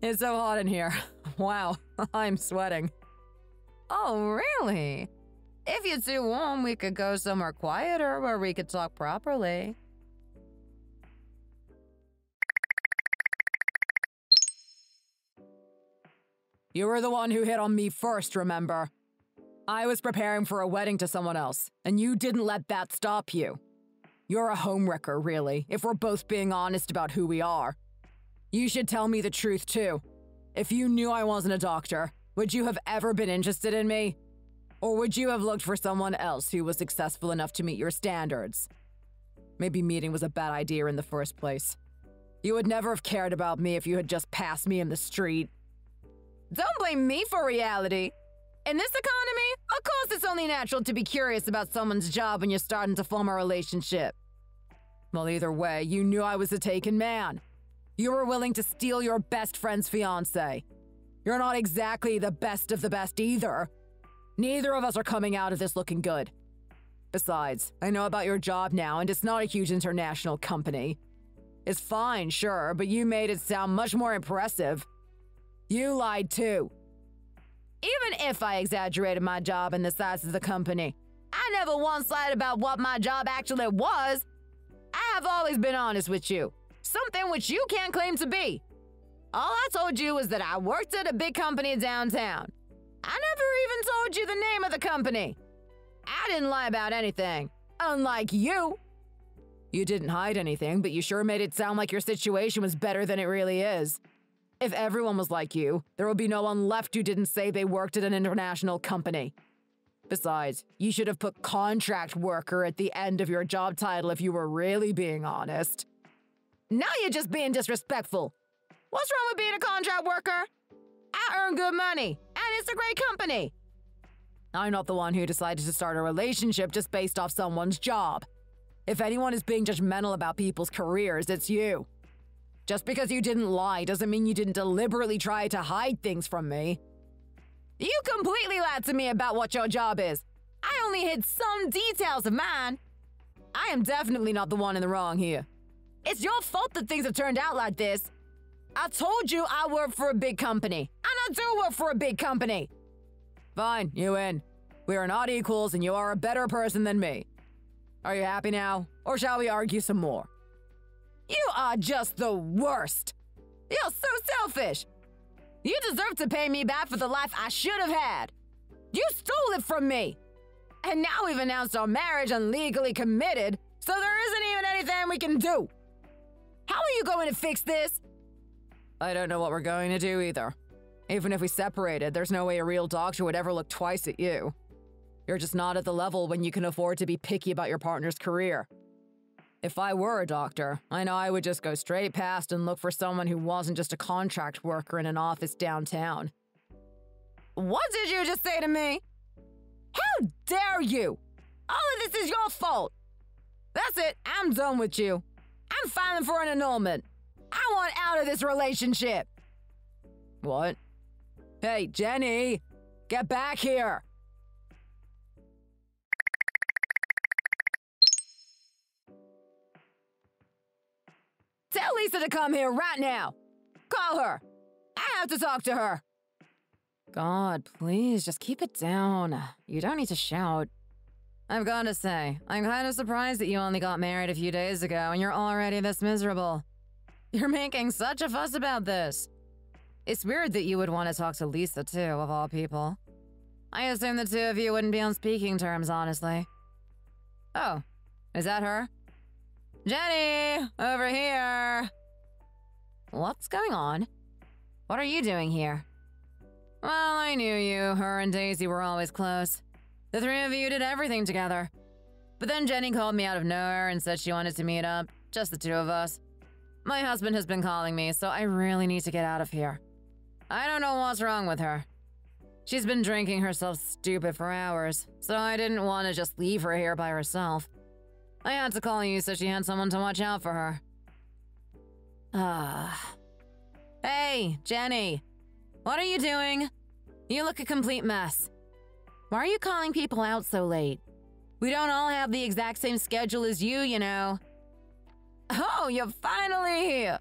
it's so hot in here. Wow, I'm sweating. Oh, really? If you're too warm, we could go somewhere quieter where we could talk properly. You were the one who hit on me first, remember? I was preparing for a wedding to someone else, and you didn't let that stop you. You're a homewrecker, really, if we're both being honest about who we are. You should tell me the truth, too. If you knew I wasn't a doctor, would you have ever been interested in me? Or would you have looked for someone else who was successful enough to meet your standards? Maybe meeting was a bad idea in the first place. You would never have cared about me if you had just passed me in the street. Don't blame me for reality. In this economy, of course it's only natural to be curious about someone's job when you're starting to form a relationship. Well, either way, you knew I was a taken man. You were willing to steal your best friend's fiancé. You're not exactly the best of the best either. Neither of us are coming out of this looking good. Besides, I know about your job now, and it's not a huge international company. It's fine, sure, but you made it sound much more impressive. You lied too. Even if I exaggerated my job and the size of the company, I never once lied about what my job actually was. I have always been honest with you, something which you can't claim to be. All I told you was that I worked at a big company downtown. I never even told you the name of the company. I didn't lie about anything, unlike you. You didn't hide anything, but you sure made it sound like your situation was better than it really is. If everyone was like you, there would be no one left who didn't say they worked at an international company. Besides, you should have put contract worker at the end of your job title if you were really being honest. Now you're just being disrespectful. What's wrong with being a contract worker? I earn good money, and it's a great company. I'm not the one who decided to start a relationship just based off someone's job. If anyone is being judgmental about people's careers, it's you. Just because you didn't lie doesn't mean you didn't deliberately try to hide things from me. You completely lied to me about what your job is. I only hid some details of mine. I am definitely not the one in the wrong here. It's your fault that things have turned out like this. I told you I work for a big company, and I do work for a big company. Fine, you win. We are not equals, and you are a better person than me. Are you happy now, or shall we argue some more? You are just the worst. You're so selfish. You deserve to pay me back for the life I should have had. You stole it from me. And now we've announced our marriage and legally committed, so there isn't even anything we can do. How are you going to fix this? I don't know what we're going to do either. Even if we separated, there's no way a real doctor would ever look twice at you. You're just not at the level when you can afford to be picky about your partner's career. If I were a doctor, I know I would just go straight past and look for someone who wasn't just a contract worker in an office downtown. What did you just say to me? How dare you? All of this is your fault. That's it, I'm done with you. I'm filing for an annulment. I want out of this relationship. What? Hey, Jenny, get back here. Tell Lisa to come here right now. Call her. I have to talk to her. God, please, just keep it down. You don't need to shout. I've got to say, I'm kind of surprised that you only got married a few days ago and you're already this miserable. You're making such a fuss about this. It's weird that you would want to talk to Lisa, too, of all people. I assume the two of you wouldn't be on speaking terms, honestly. Oh, is that her? Jenny, over here. What's going on? What are you doing here? Well, I knew you. Her and Daisy were always close. The three of you did everything together. But then Jenny called me out of nowhere and said she wanted to meet up, just the two of us. My husband has been calling me, so I really need to get out of here. I don't know what's wrong with her. She's been drinking herself stupid for hours, so I didn't want to just leave her here by herself. I had to call you so she had someone to watch out for her. Hey, Jenny. What are you doing? You look a complete mess. Why are you calling people out so late? We don't all have the exact same schedule as you know. Oh, you're finally here.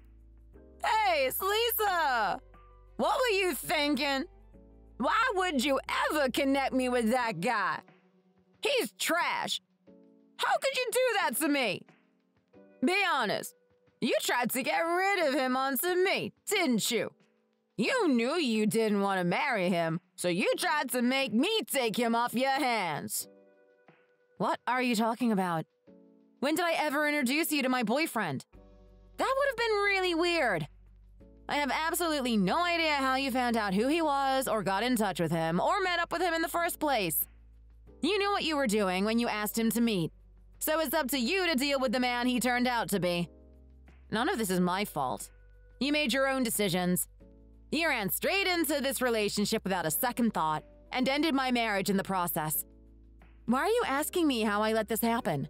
Hey, it's Lisa. What were you thinking? Why would you ever connect me with that guy? He's trash. How could you do that to me? Be honest. You tried to get rid of him onto me, didn't you? You knew you didn't want to marry him, so you tried to make me take him off your hands. What are you talking about? When did I ever introduce you to my boyfriend? That would have been really weird. I have absolutely no idea how you found out who he was or got in touch with him or met up with him in the first place. You knew what you were doing when you asked him to meet, so it's up to you to deal with the man he turned out to be. None of this is my fault. You made your own decisions. You ran straight into this relationship without a second thought and ended my marriage in the process. Why are you asking me how I let this happen?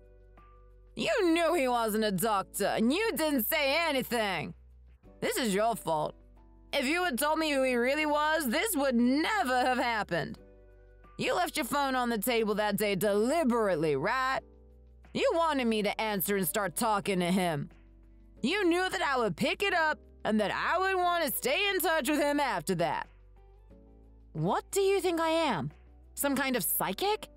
You knew he wasn't a doctor, and you didn't say anything. This is your fault. If you had told me who he really was, this would never have happened. You left your phone on the table that day deliberately, right? You wanted me to answer and start talking to him. You knew that I would pick it up and that I would want to stay in touch with him after that. What do you think I am? Some kind of psychic?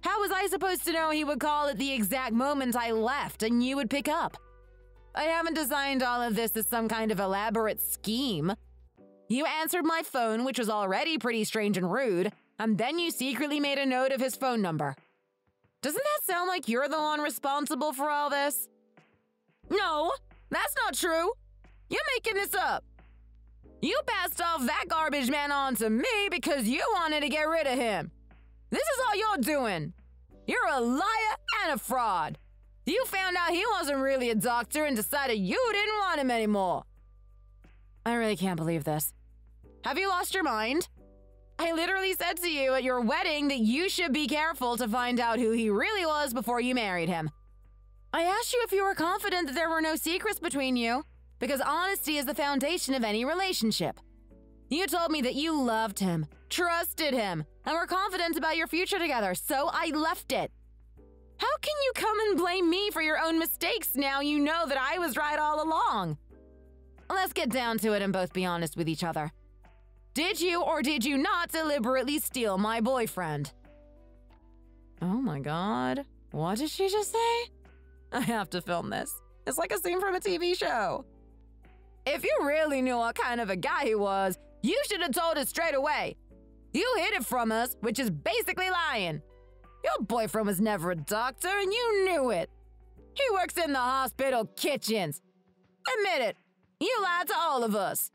How was I supposed to know he would call at the exact moment I left and you would pick up? I haven't designed all of this as some kind of elaborate scheme. You answered my phone, which was already pretty strange and rude, and then you secretly made a note of his phone number. Doesn't that sound like you're the one responsible for all this? No, that's not true. You're making this up. You passed off that garbage man on to me because you wanted to get rid of him. This is all you're doing. You're a liar and a fraud. You found out he wasn't really a doctor and decided you didn't want him anymore. I really can't believe this. Have you lost your mind? I literally said to you at your wedding that you should be careful to find out who he really was before you married him. I asked you if you were confident that there were no secrets between you, because honesty is the foundation of any relationship. You told me that you loved him, trusted him, and were confident about your future together, so I left it. How can you come and blame me for your own mistakes now you know that I was right all along? Let's get down to it and both be honest with each other. Did you or did you not deliberately steal my boyfriend? Oh my god. What did she just say? I have to film this. It's like a scene from a TV show. If you really knew what kind of a guy he was, you should have told us straight away. You hid it from us, which is basically lying. Your boyfriend was never a doctor and you knew it. He works in the hospital kitchens. Admit it, you lied to all of us.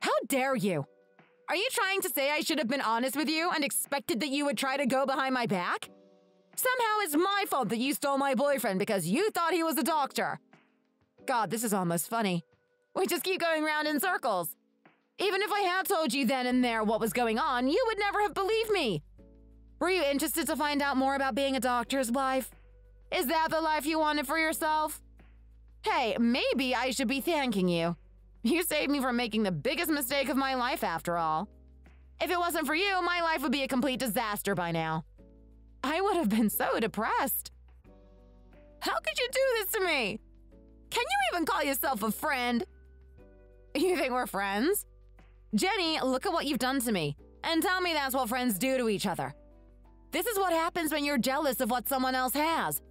How dare you? Are you trying to say I should have been honest with you and expected that you would try to go behind my back? Somehow it's my fault that you stole my boyfriend because you thought he was a doctor. God, this is almost funny. We just keep going round in circles. Even if I had told you then and there what was going on, you would never have believed me. Were you interested to find out more about being a doctor's wife? Is that the life you wanted for yourself? Hey, maybe I should be thanking you. You saved me from making the biggest mistake of my life after all. If it wasn't for you, my life would be a complete disaster by now. I would have been so depressed. How could you do this to me? Can you even call yourself a friend? You think we're friends? Jenny, look at what you've done to me, and tell me that's what friends do to each other. This is what happens when you're jealous of what someone else has.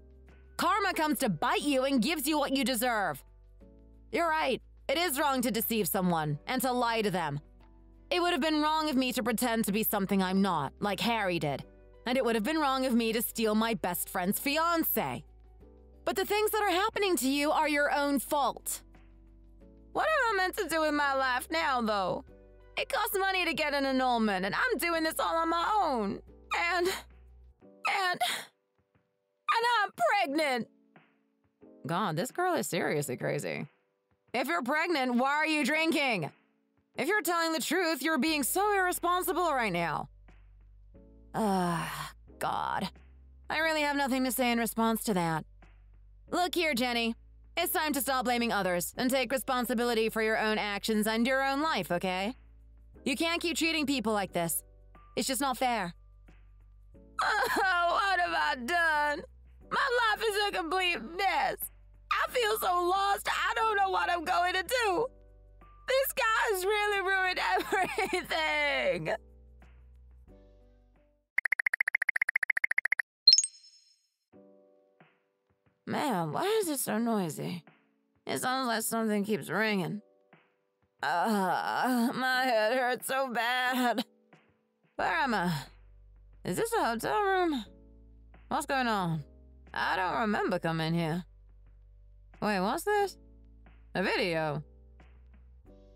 Karma comes to bite you and gives you what you deserve. You're right. It is wrong to deceive someone and to lie to them. It would have been wrong of me to pretend to be something I'm not, like Harry did. And it would have been wrong of me to steal my best friend's fiancé. But the things that are happening to you are your own fault. What am I meant to do with my life now, though? It costs money to get an annulment, and I'm doing this all on my own. And I'm pregnant. God, this girl is seriously crazy. If you're pregnant, why are you drinking? If you're telling the truth, you're being so irresponsible right now. God. I really have nothing to say in response to that. Look here, Jenny. It's time to stop blaming others and take responsibility for your own actions and your own life, okay? You can't keep treating people like this. It's just not fair. Oh, what have I done? My life is a complete mess. I feel so lost, I don't know what I'm going to do. This guy has really ruined everything. Man, why is it so noisy? It sounds like something keeps ringing. My head hurts so bad. Where am I? Is this a hotel room? What's going on? I don't remember coming here. Wait, what's this? A video.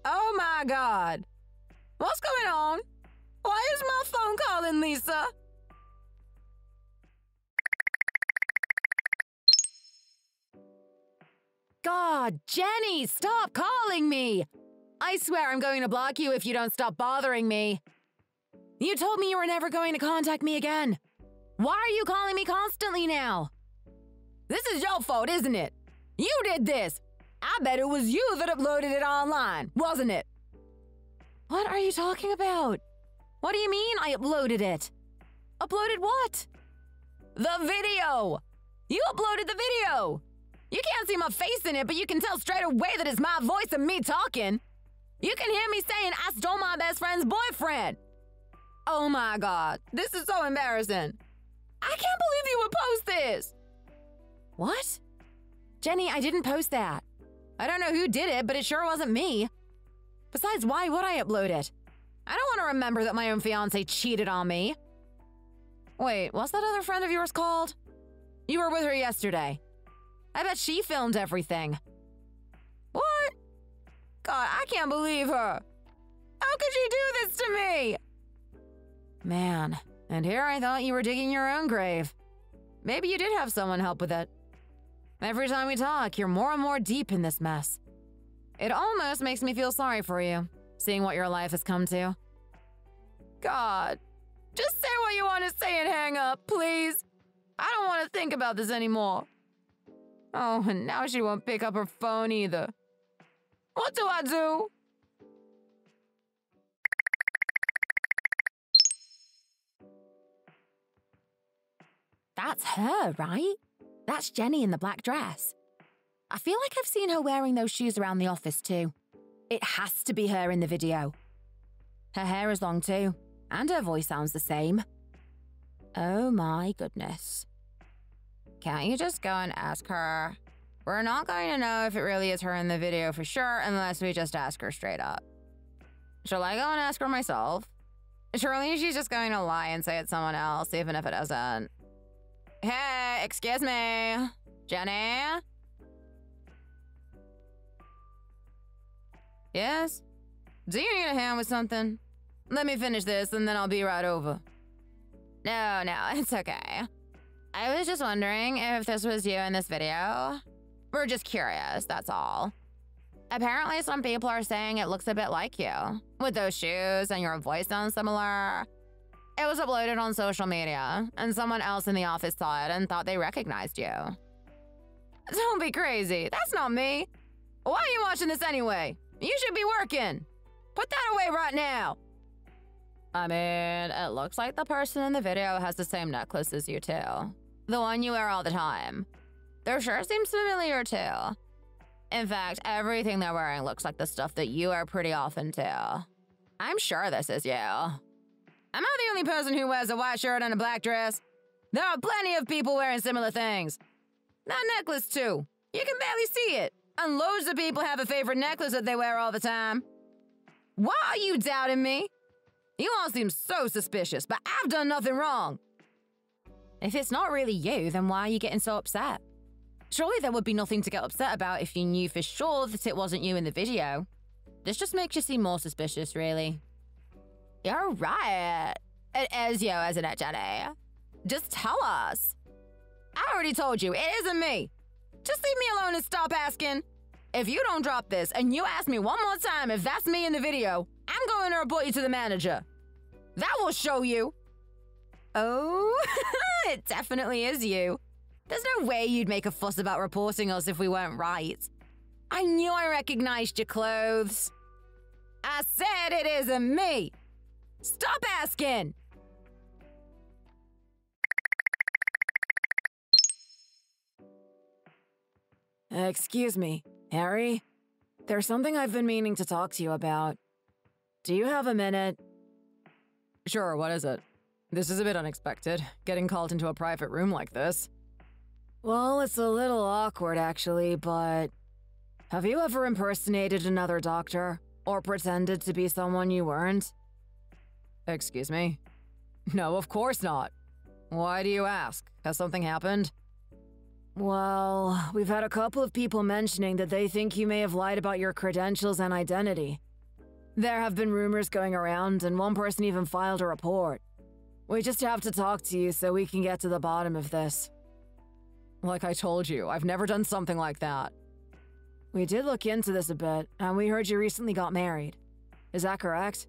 Oh my God. What's going on? Why is my phone calling, Lisa? God, Jenny, stop calling me! I swear I'm going to block you if you don't stop bothering me. You told me you were never going to contact me again. Why are you calling me constantly now? This is your fault, isn't it? You did this. I bet it was you that uploaded it online, wasn't it? What are you talking about? What do you mean I uploaded it? Uploaded what? The video! You uploaded the video! You can't see my face in it, but you can tell straight away that it's my voice and me talking. You can hear me saying I stole my best friend's boyfriend. Oh my god, this is so embarrassing. I can't believe you would post this. What? Jenny, I didn't post that. I don't know who did it, but it sure wasn't me. Besides, why would I upload it? I don't want to remember that my own fiance cheated on me. Wait, what's that other friend of yours called? You were with her yesterday. I bet she filmed everything. What? God, I can't believe her. How could she do this to me? Man, and here I thought you were digging your own grave. Maybe you did have someone help with it. Every time we talk, you're more and more deep in this mess. It almost makes me feel sorry for you, seeing what your life has come to. God, just say what you want to say and hang up, please. I don't want to think about this anymore. Oh, and now she won't pick up her phone either. What do I do? That's her, right? That's Jenny in the black dress. I feel like I've seen her wearing those shoes around the office too. It has to be her in the video. Her hair is long too, and her voice sounds the same. Oh my goodness. Can't you just go and ask her? We're not going to know if it really is her in the video for sure unless we just ask her straight up. Shall I go and ask her myself? Surely she's just going to lie and say it's someone else, even if it isn't. Hey, excuse me. Jenny? Yes? Do you need a hand with something? Let me finish this and then I'll be right over. No, it's okay. I was just wondering if this was you in this video. We're just curious, that's all. Apparently some people are saying it looks a bit like you, with those shoes and your voice sounds similar. It was uploaded on social media, and someone else in the office saw it and thought they recognized you. Don't be crazy, that's not me. Why are you watching this anyway? You should be working. Put that away right now. I mean, it looks like the person in the video has the same necklace as you too. The one you wear all the time. There sure seems familiar too. In fact, everything they're wearing looks like the stuff that you wear pretty often too. I'm sure this is you. Am I the only person who wears a white shirt and a black dress? There are plenty of people wearing similar things. That necklace too. You can barely see it. And loads of people have a favorite necklace that they wear all the time. Why are you doubting me? You all seem so suspicious, but I've done nothing wrong. If it's not really you, then why are you getting so upset? Surely there would be nothing to get upset about if you knew for sure that it wasn't you in the video. This just makes you seem more suspicious, really. You're right. It is you, isn't it, Jenny? Just tell us. I already told you, it isn't me. Just leave me alone and stop asking. If you don't drop this and you ask me one more time if that's me in the video, I'm going to report you to the manager. That will show you. Oh, it definitely is you. There's no way you'd make a fuss about reporting us if we weren't right. I knew I recognized your clothes. I said it isn't me. Stop asking. Excuse me, Harry? There's something I've been meaning to talk to you about. Do you have a minute? Sure, what is it? This is a bit unexpected, getting called into a private room like this. Well, it's a little awkward actually, but... Have you ever impersonated another doctor? Or pretended to be someone you weren't? Excuse me? No, of course not. Why do you ask? Has something happened? Well, we've had a couple of people mentioning that they think you may have lied about your credentials and identity. There have been rumors going around, and one person even filed a report. We just have to talk to you so we can get to the bottom of this. Like I told you, I've never done something like that. We did look into this a bit, and we heard you recently got married. Is that correct?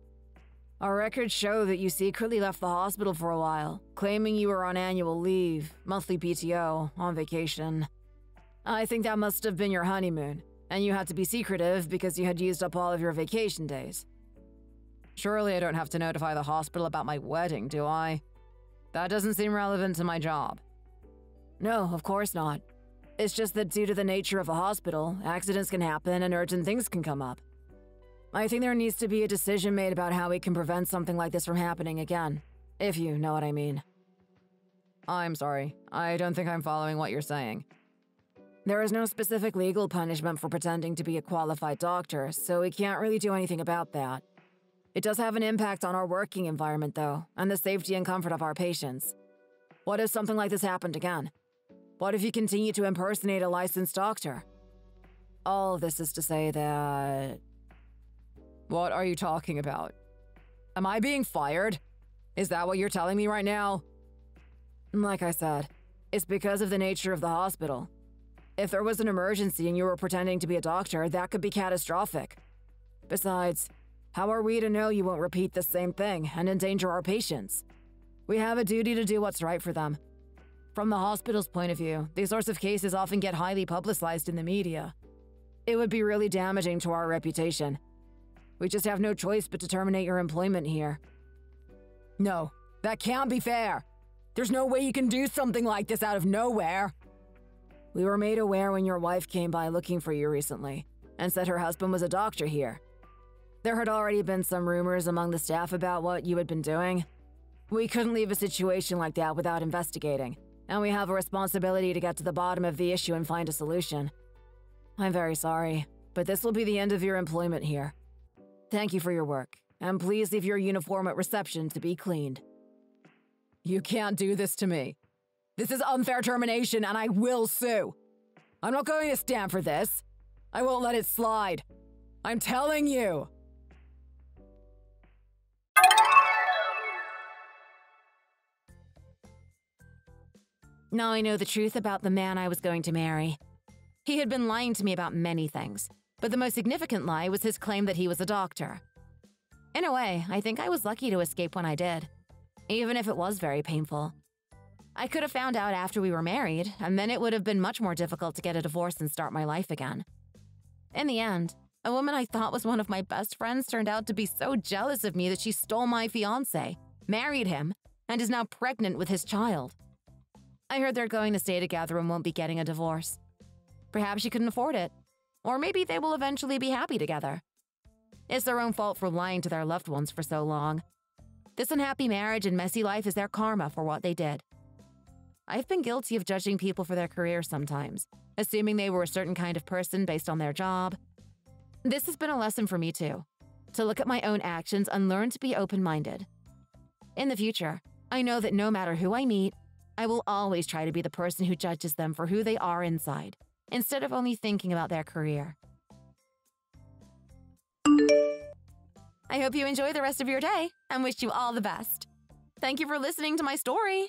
Our records show that you secretly left the hospital for a while, claiming you were on annual leave, monthly PTO, on vacation. I think that must have been your honeymoon, and you had to be secretive because you had used up all of your vacation days. Surely I don't have to notify the hospital about my wedding, do I? That doesn't seem relevant to my job. No, of course not. It's just that due to the nature of a hospital, accidents can happen and urgent things can come up. I think there needs to be a decision made about how we can prevent something like this from happening again, if you know what I mean. I'm sorry. I don't think I'm following what you're saying. There is no specific legal punishment for pretending to be a qualified doctor, so we can't really do anything about that. It does have an impact on our working environment, though, and the safety and comfort of our patients. What if something like this happened again? What if you continue to impersonate a licensed doctor? All of this is to say that... What are you talking about? Am I being fired? Is that what you're telling me right now? Like I said, it's because of the nature of the hospital. If there was an emergency and you were pretending to be a doctor, that could be catastrophic. Besides, how are we to know you won't repeat the same thing and endanger our patients? We have a duty to do what's right for them. From the hospital's point of view, these sorts of cases often get highly publicized in the media. It would be really damaging to our reputation. We just have no choice but to terminate your employment here. No, that can't be fair. There's no way you can do something like this out of nowhere. We were made aware when your wife came by looking for you recently and said her husband was a doctor here. There had already been some rumors among the staff about what you had been doing. We couldn't leave a situation like that without investigating, and we have a responsibility to get to the bottom of the issue and find a solution. I'm very sorry, but this will be the end of your employment here. Thank you for your work, and please leave your uniform at reception to be cleaned. You can't do this to me. This is unfair termination, and I will sue. I'm not going to stand for this. I won't let it slide. I'm telling you. Now I know the truth about the man I was going to marry. He had been lying to me about many things, but the most significant lie was his claim that he was a doctor. In a way, I think I was lucky to escape when I did, even if it was very painful. I could have found out after we were married, and then it would have been much more difficult to get a divorce and start my life again. In the end, a woman I thought was one of my best friends turned out to be so jealous of me that she stole my fiancé, married him, and is now pregnant with his child. I heard they're going to stay together and won't be getting a divorce. Perhaps she couldn't afford it, or maybe they will eventually be happy together. It's their own fault for lying to their loved ones for so long. This unhappy marriage and messy life is their karma for what they did. I've been guilty of judging people for their careers sometimes, assuming they were a certain kind of person based on their job. This has been a lesson for me too, to look at my own actions and learn to be open-minded. In the future, I know that no matter who I meet, I will always try to be the person who judges them for who they are inside, instead of only thinking about their career. I hope you enjoy the rest of your day and wish you all the best. Thank you for listening to my story.